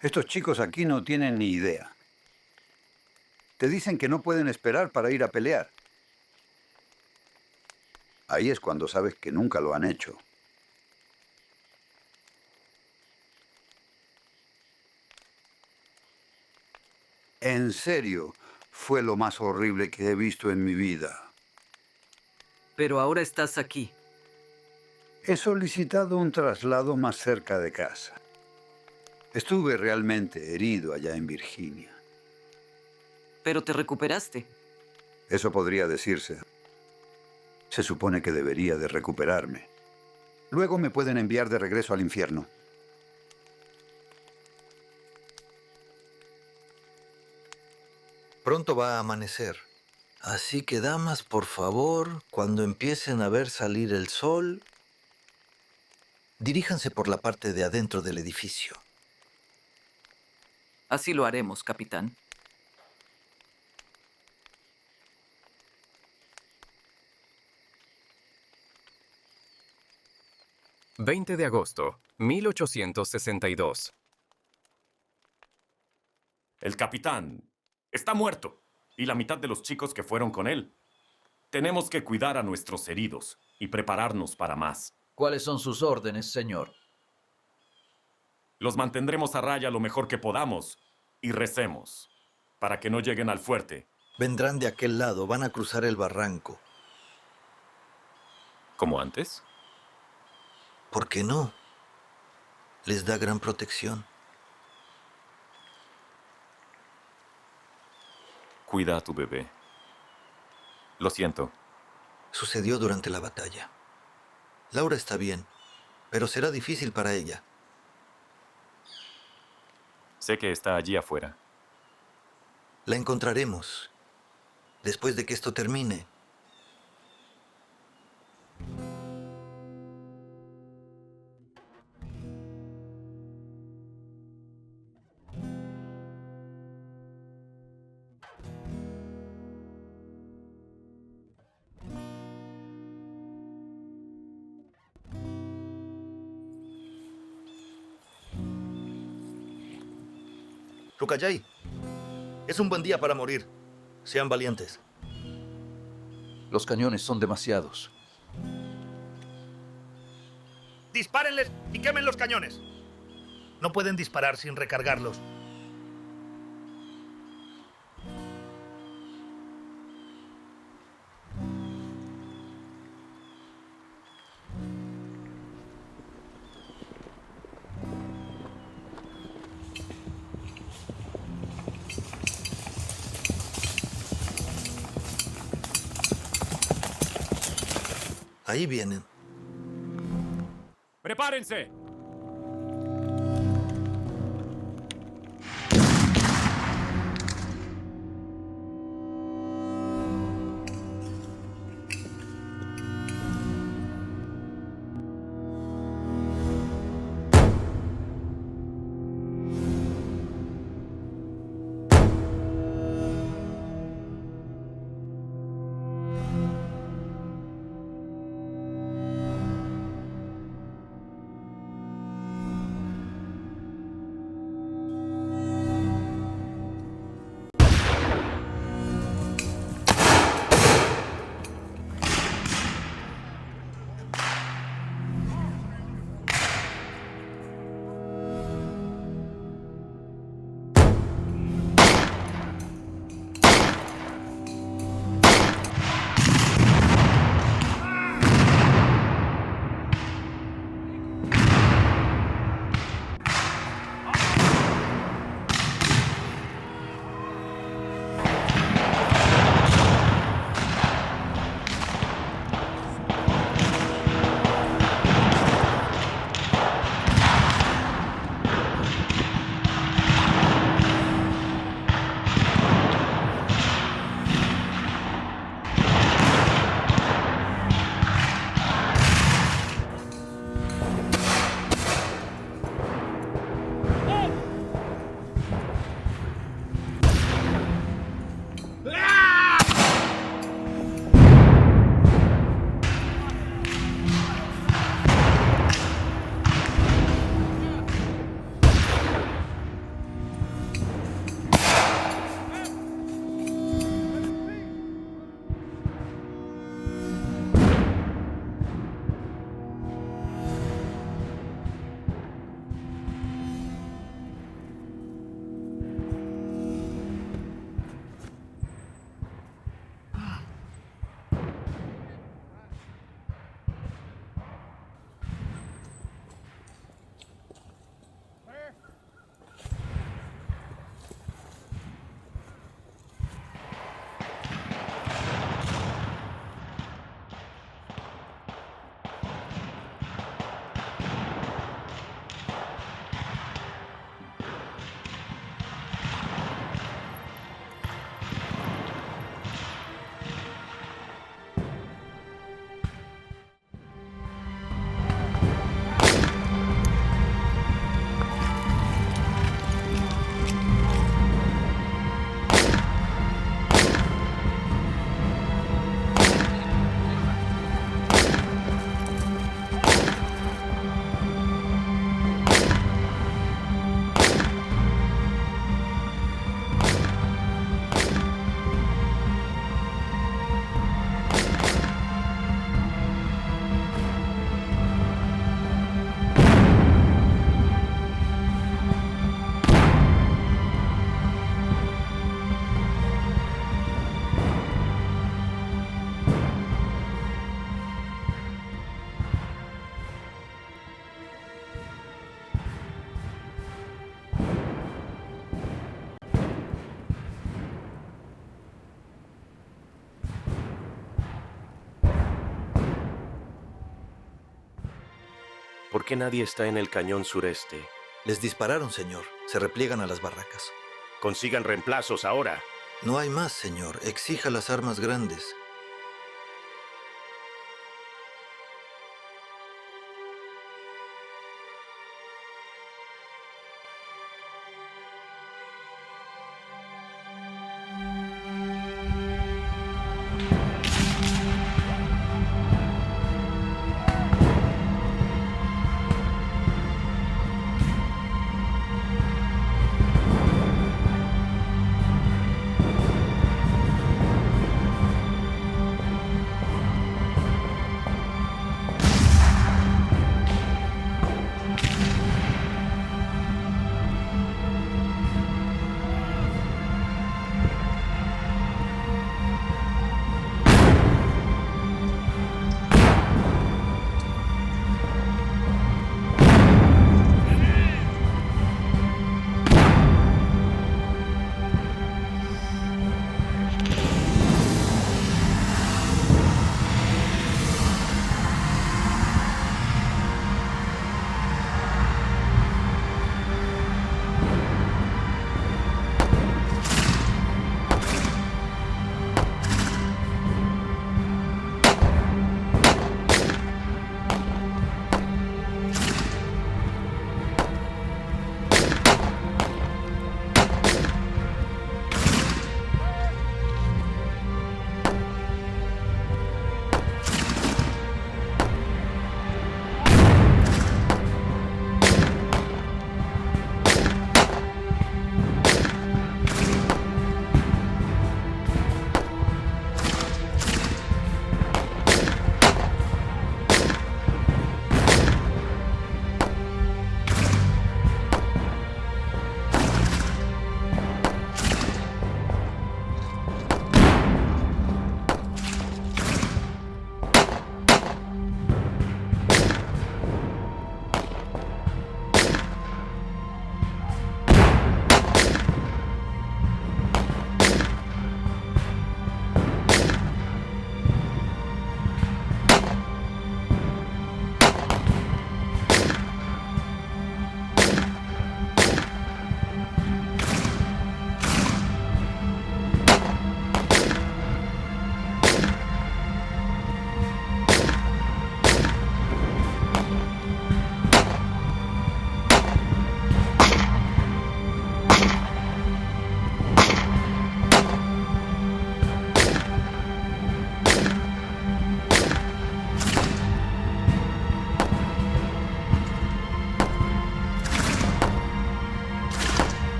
Estos chicos aquí no tienen ni idea. Te dicen que no pueden esperar para ir a pelear. Ahí es cuando sabes que nunca lo han hecho. En serio, fue lo más horrible que he visto en mi vida. Pero ahora estás aquí. He solicitado un traslado más cerca de casa. Estuve realmente herido allá en Virginia. Pero te recuperaste. Eso podría decirse. Se supone que debería de recuperarme. Luego me pueden enviar de regreso al infierno. Pronto va a amanecer. Así que, damas, por favor, cuando empiecen a ver salir el sol, diríjanse por la parte de adentro del edificio. Así lo haremos, capitán. ...20 de agosto, 1862. El capitán está muerto. Y la mitad de los chicos que fueron con él. Tenemos que cuidar a nuestros heridos y prepararnos para más. ¿Cuáles son sus órdenes, señor? Los mantendremos a raya lo mejor que podamos y recemos para que no lleguen al fuerte. Vendrán de aquel lado, van a cruzar el barranco. ¿Como antes? ¿Por qué no? Les da gran protección. Cuida a tu bebé. Lo siento. Sucedió durante la batalla. Laura está bien, pero será difícil para ella. Sé que está allí afuera. La encontraremos después de que esto termine. Rukayay, es un buen día para morir. Sean valientes. Los cañones son demasiados. ¡Dispárenles y quemen los cañones! No pueden disparar sin recargarlos. Ahí vienen. ¡Prepárense! que nadie está en el cañón sureste? Les dispararon, señor. Se repliegan a las barracas. Consigan reemplazos ahora. No hay más, señor. Exija las armas grandes.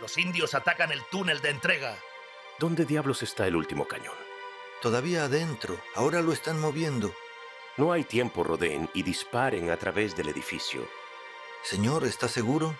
Los indios atacan el túnel de entrega. ¿Dónde diablos está el último cañón? Todavía adentro. Ahora lo están moviendo. No hay tiempo, rodeen y disparen a través del edificio. Señor, ¿está seguro?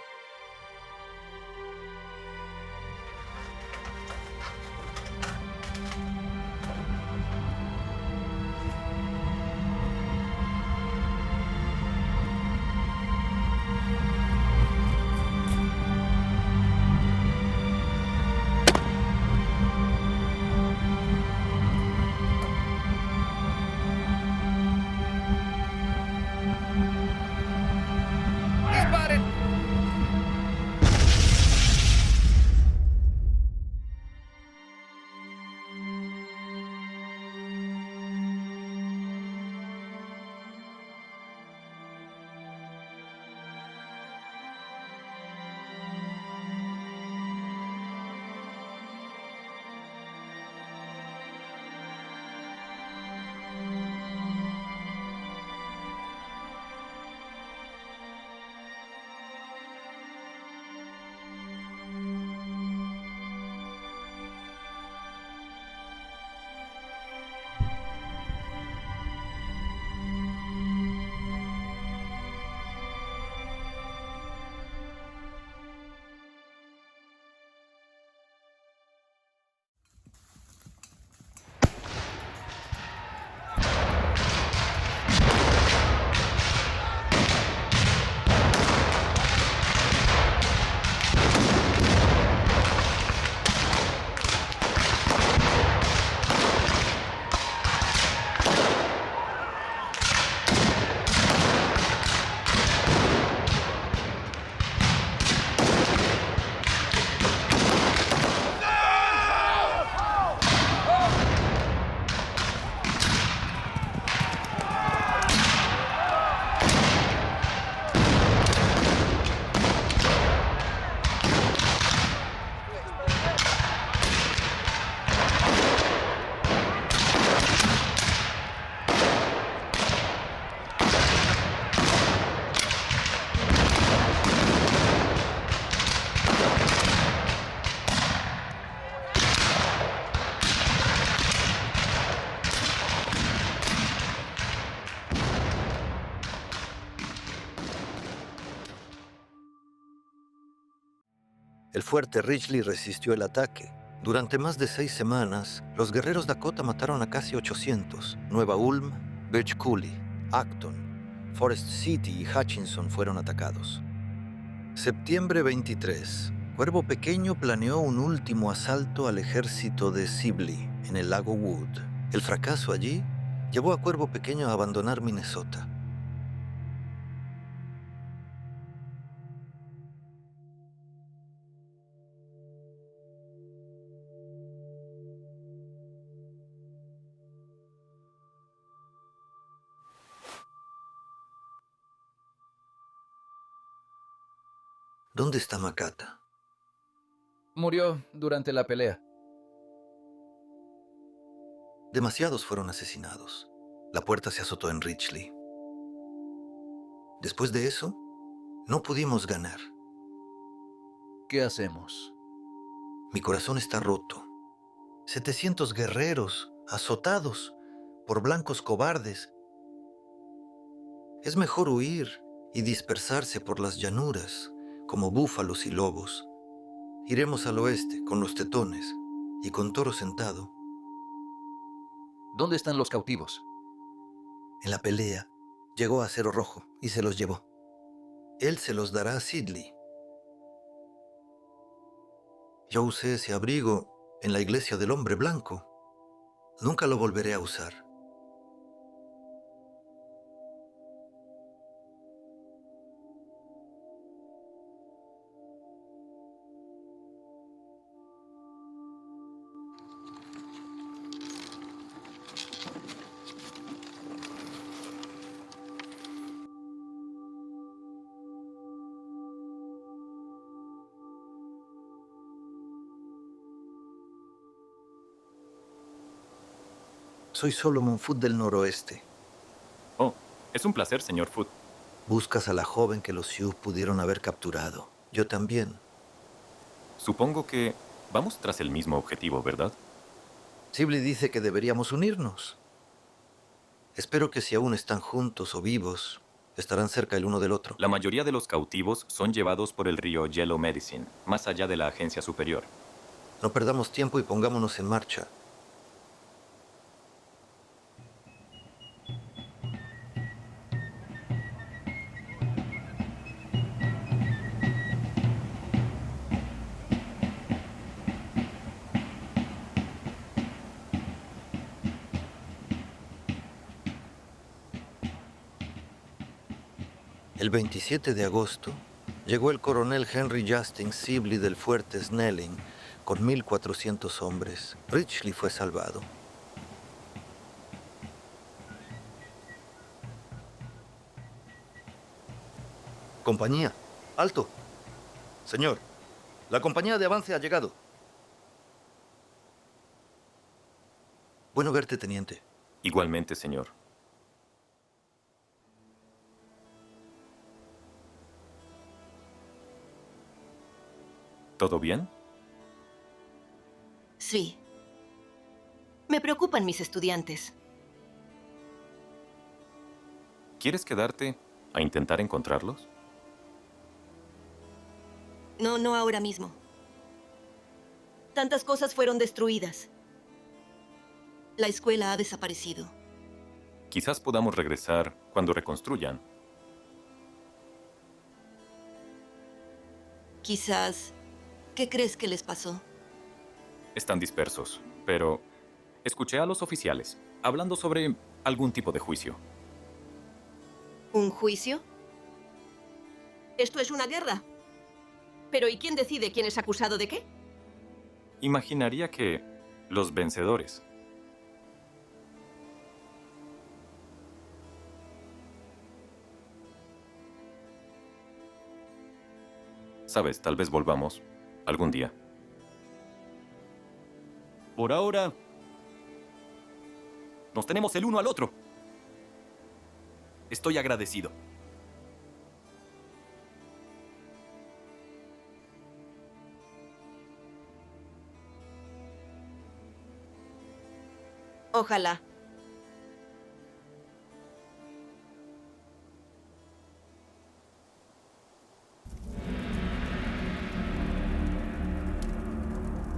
El fuerte Ridgely resistió el ataque. Durante más de 6 semanas, los guerreros Dakota mataron a casi 800. Nueva Ulm, Birch Coulee, Acton, Forest City y Hutchinson fueron atacados. Septiembre 23. Cuervo Pequeño planeó un último asalto al ejército de Sibley en el lago Wood. El fracaso allí llevó a Cuervo Pequeño a abandonar Minnesota. ¿Dónde está Makata? Murió durante la pelea. Demasiados fueron asesinados. La puerta se azotó en Ridgely. Después de eso, no pudimos ganar. ¿Qué hacemos? Mi corazón está roto. 700 guerreros azotados por blancos cobardes. Es mejor huir y dispersarse por las llanuras como búfalos y lobos. Iremos al oeste con los tetones y con Toro sentado. ¿Dónde están los cautivos? En la pelea, llegó a Acero Rojo y se los llevó. Él se los dará a Sidley. Yo usé ese abrigo en la iglesia del hombre blanco. Nunca lo volveré a usar. Soy Solomon Foote del noroeste. Oh, es un placer, señor Foote. Buscas a la joven que los Sioux pudieron haber capturado. Yo también. Supongo que vamos tras el mismo objetivo, ¿verdad? Sibley dice que deberíamos unirnos. Espero que si aún están juntos o vivos, estarán cerca el uno del otro. La mayoría de los cautivos son llevados por el río Yellow Medicine, más allá de la agencia superior. No perdamos tiempo y pongámonos en marcha. El 27 de agosto, llegó el coronel Henry Justin Sibley del fuerte Snelling con 1,400 hombres. Ridgely fue salvado. Compañía, alto. Señor, la compañía de avance ha llegado. Bueno verte, teniente. Igualmente, señor. ¿Todo bien? Sí. Me preocupan mis estudiantes. ¿Quieres quedarte a intentar encontrarlos? No ahora mismo. Tantas cosas fueron destruidas. La escuela ha desaparecido. Quizás podamos regresar cuando reconstruyan. Quizás... ¿Qué crees que les pasó? Están dispersos, pero escuché a los oficiales hablando sobre algún tipo de juicio. ¿Un juicio? Esto es una guerra. Pero ¿y quién decide quién es acusado de qué? Imaginaría que los vencedores. Sabes, tal vez volvamos algún día. Por ahora, nos tenemos el uno al otro. Estoy agradecido. Ojalá.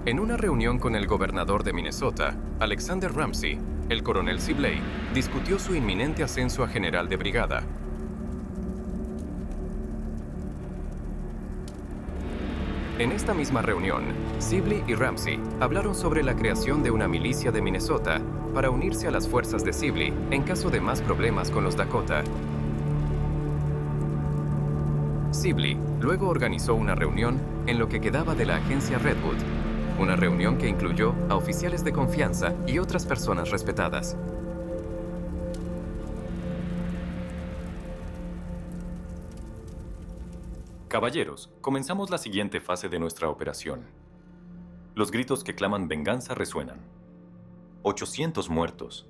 En una reunión con el gobernador de Minnesota, Alexander Ramsey, el coronel Sibley discutió su inminente ascenso a general de brigada. En esta misma reunión, Sibley y Ramsey hablaron sobre la creación de una milicia de Minnesota para unirse a las fuerzas de Sibley en caso de más problemas con los Dakota. Sibley luego organizó una reunión en lo que quedaba de la agencia Redwood, una reunión que incluyó a oficiales de confianza y otras personas respetadas. Caballeros, comenzamos la siguiente fase de nuestra operación. Los gritos que claman venganza resuenan. 800 muertos.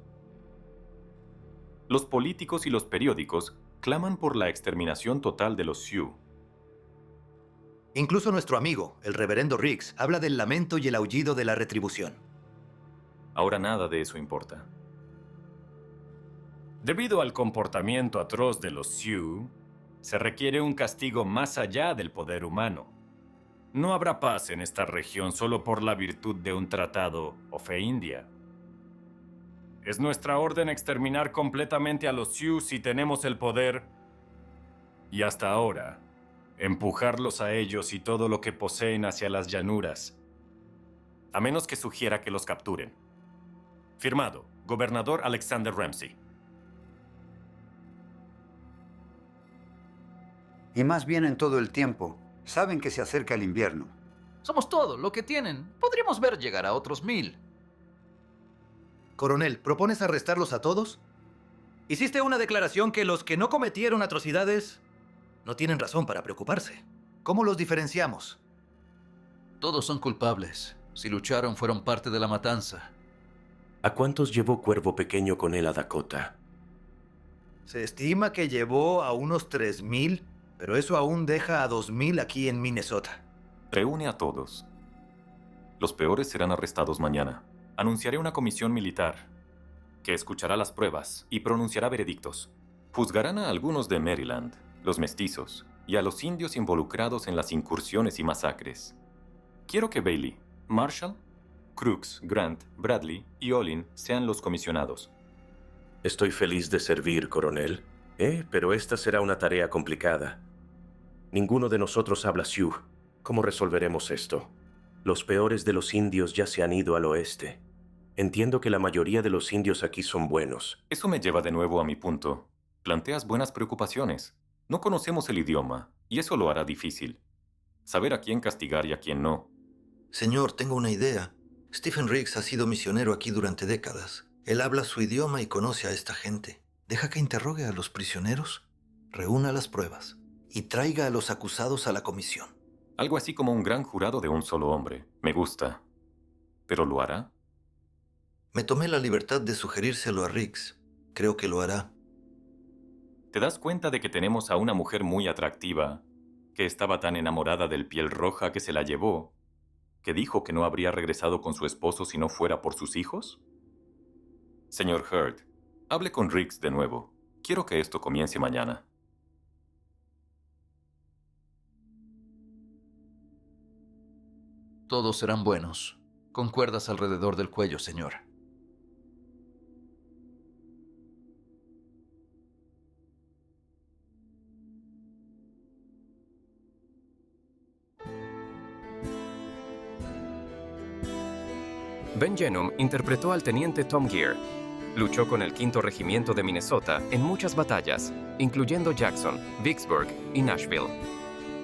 Los políticos y los periódicos claman por la exterminación total de los Sioux. Incluso nuestro amigo, el reverendo Riggs, habla del lamento y el aullido de la retribución. Ahora nada de eso importa. Debido al comportamiento atroz de los Sioux, se requiere un castigo más allá del poder humano. No habrá paz en esta región solo por la virtud de un tratado o fe india. Es nuestra orden exterminar completamente a los Sioux si tenemos el poder. Y hasta ahora, empujarlos a ellos y todo lo que poseen hacia las llanuras, a menos que sugiera que los capturen. Firmado, Gobernador Alexander Ramsey. Y más bien en todo el tiempo. Saben que se acerca el invierno. Somos todo lo que tienen. Podríamos ver llegar a otros 1000. Coronel, ¿propones arrestarlos a todos? Hiciste una declaración que los que no cometieron atrocidades no tienen razón para preocuparse. ¿Cómo los diferenciamos? Todos son culpables. Si lucharon, fueron parte de la matanza. ¿A cuántos llevó Cuervo Pequeño con él a Dakota? Se estima que llevó a unos 3000, pero eso aún deja a 2000 aquí en Minnesota. Reúne a todos. Los peores serán arrestados mañana. Anunciaré una comisión militar que escuchará las pruebas y pronunciará veredictos. Juzgarán a algunos de Maryland, los mestizos, y a los indios involucrados en las incursiones y masacres. Quiero que Bailey, Marshall, Crooks, Grant, Bradley y Olin sean los comisionados. Estoy feliz de servir, coronel. Pero esta será una tarea complicada. Ninguno de nosotros habla Sioux. ¿Cómo resolveremos esto? Los peores de los indios ya se han ido al oeste. Entiendo que la mayoría de los indios aquí son buenos. Eso me lleva de nuevo a mi punto. Planteas buenas preocupaciones. No conocemos el idioma, y eso lo hará difícil. Saber a quién castigar y a quién no. Señor, tengo una idea. Stephen Riggs ha sido misionero aquí durante décadas. Él habla su idioma y conoce a esta gente. Deja que interrogue a los prisioneros, reúna las pruebas y traiga a los acusados a la comisión. Algo así como un gran jurado de un solo hombre. Me gusta. ¿Pero lo hará? Me tomé la libertad de sugerírselo a Riggs. Creo que lo hará. ¿Te das cuenta de que tenemos a una mujer muy atractiva, que estaba tan enamorada del piel roja que se la llevó, que dijo que no habría regresado con su esposo si no fuera por sus hijos? Señor Hurd, hable con Riggs de nuevo. Quiero que esto comience mañana. Todos serán buenos, con cuerdas alrededor del cuello, señor. Ben Jenum interpretó al teniente Tom Gear. Luchó con el 5º Regimiento de Minnesota en muchas batallas, incluyendo Jackson, Vicksburg y Nashville.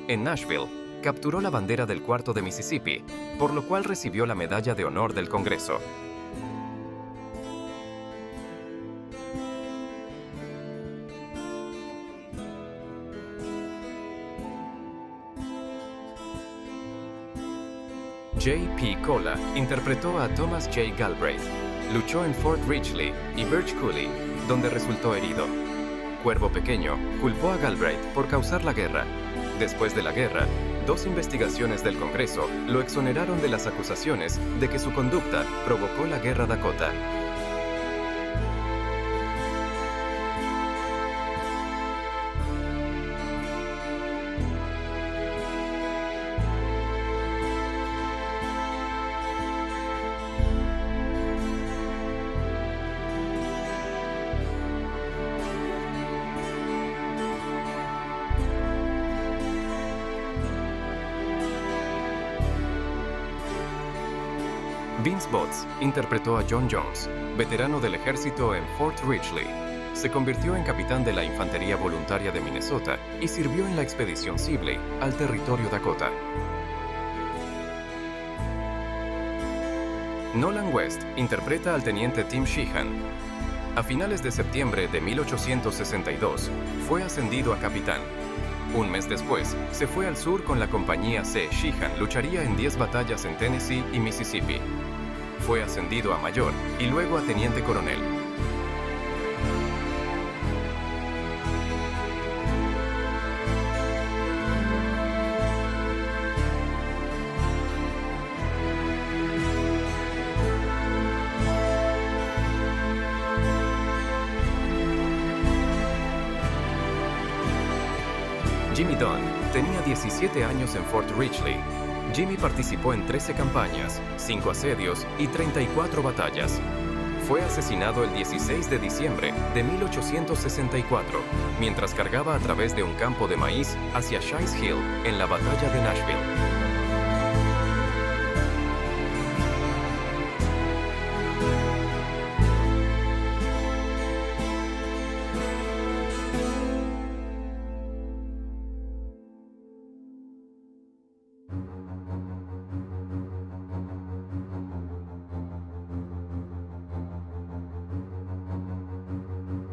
En Nashville, capturó la bandera del 4º de Mississippi, por lo cual recibió la Medalla de Honor del Congreso. J.P. Cola interpretó a Thomas J. Galbraith. Luchó en Fort Ridgely y Birch Coulee, donde resultó herido. Cuervo Pequeño culpó a Galbraith por causar la guerra. Después de la guerra, 2 investigaciones del Congreso lo exoneraron de las acusaciones de que su conducta provocó la Guerra Dakota. Vince Botts interpretó a John Jones, veterano del ejército en Fort Ridgely. Se convirtió en capitán de la Infantería Voluntaria de Minnesota y sirvió en la expedición Sibley al territorio Dakota. Nolan West interpreta al teniente Tim Sheehan. A finales de septiembre de 1862, fue ascendido a capitán. Un mes después, se fue al sur con la compañía C. Sheehan lucharía en 10 batallas en Tennessee y Mississippi. Fue ascendido a mayor y luego a teniente coronel. Jimmy Dunn tenía 17 años en Fort Ridgely. Jimmy participó en 13 campañas, 5 asedios y 34 batallas. Fue asesinado el 16 de diciembre de 1864, mientras cargaba a través de un campo de maíz hacia Shies Hill en la batalla de Nashville.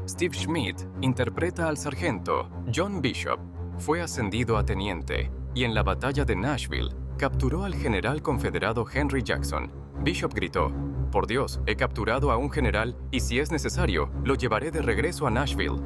Steve Schmidt interpreta al sargento John Bishop. Fue ascendido a teniente y en la batalla de Nashville capturó al general confederado Henry Jackson. Bishop gritó: «Por Dios, he capturado a un general y si es necesario, lo llevaré de regreso a Nashville».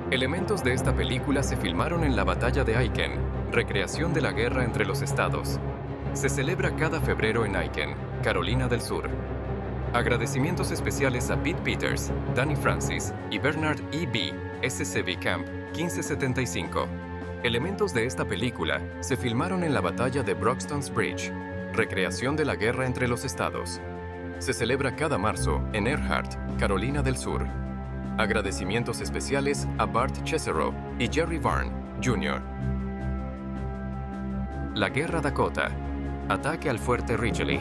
Elementos de esta película se filmaron en la batalla de Aiken, recreación de la guerra entre los estados. Se celebra cada febrero en Aiken, Carolina del Sur. Agradecimientos especiales a Pete Peters, Danny Francis y Bernard E.B., SCV Camp 1575. Elementos de esta película se filmaron en la batalla de Broxton's Bridge, recreación de la guerra entre los estados. Se celebra cada marzo en Earhart, Carolina del Sur. Agradecimientos especiales a Bart Chesero y Jerry Varn, Jr. La Guerra Dakota. Ataque al Fuerte Ridgely.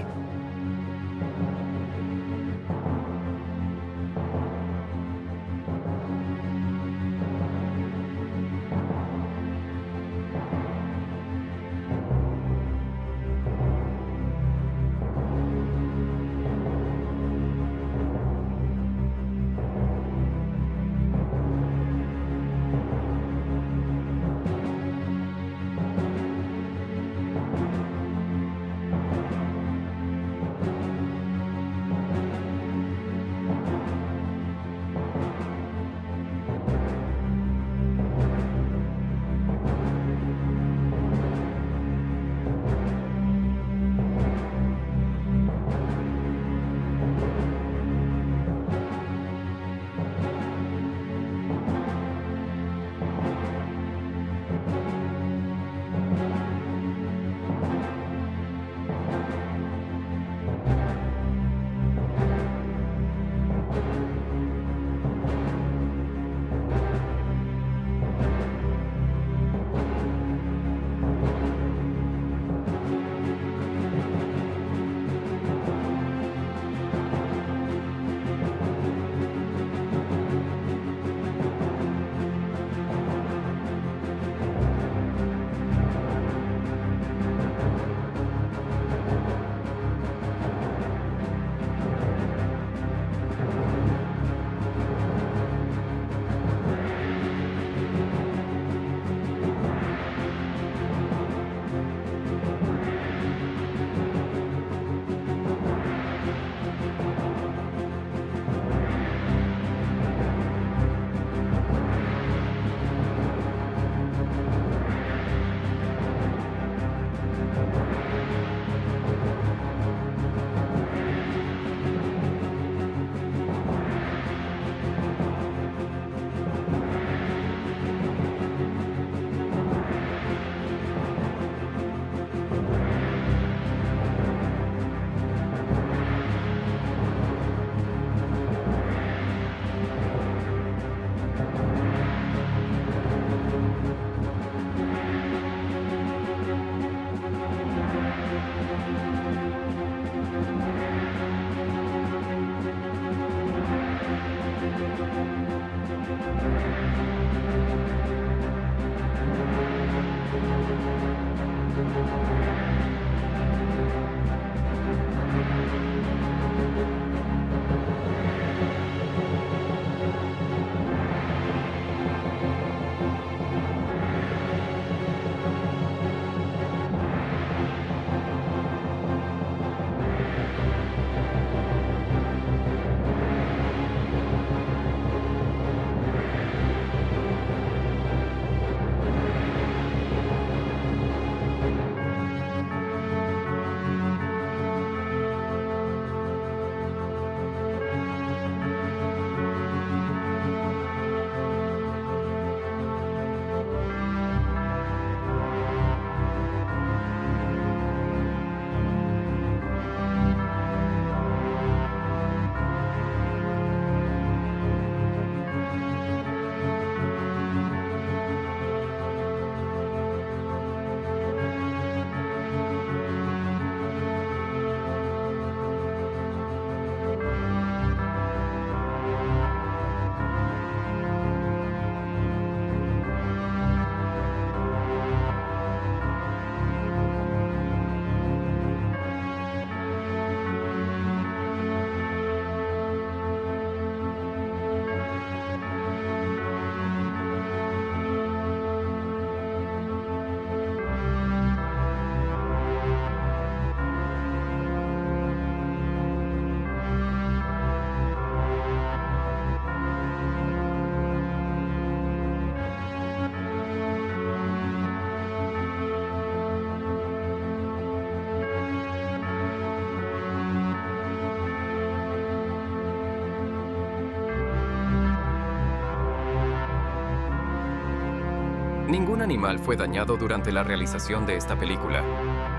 Ningún animal fue dañado durante la realización de esta película.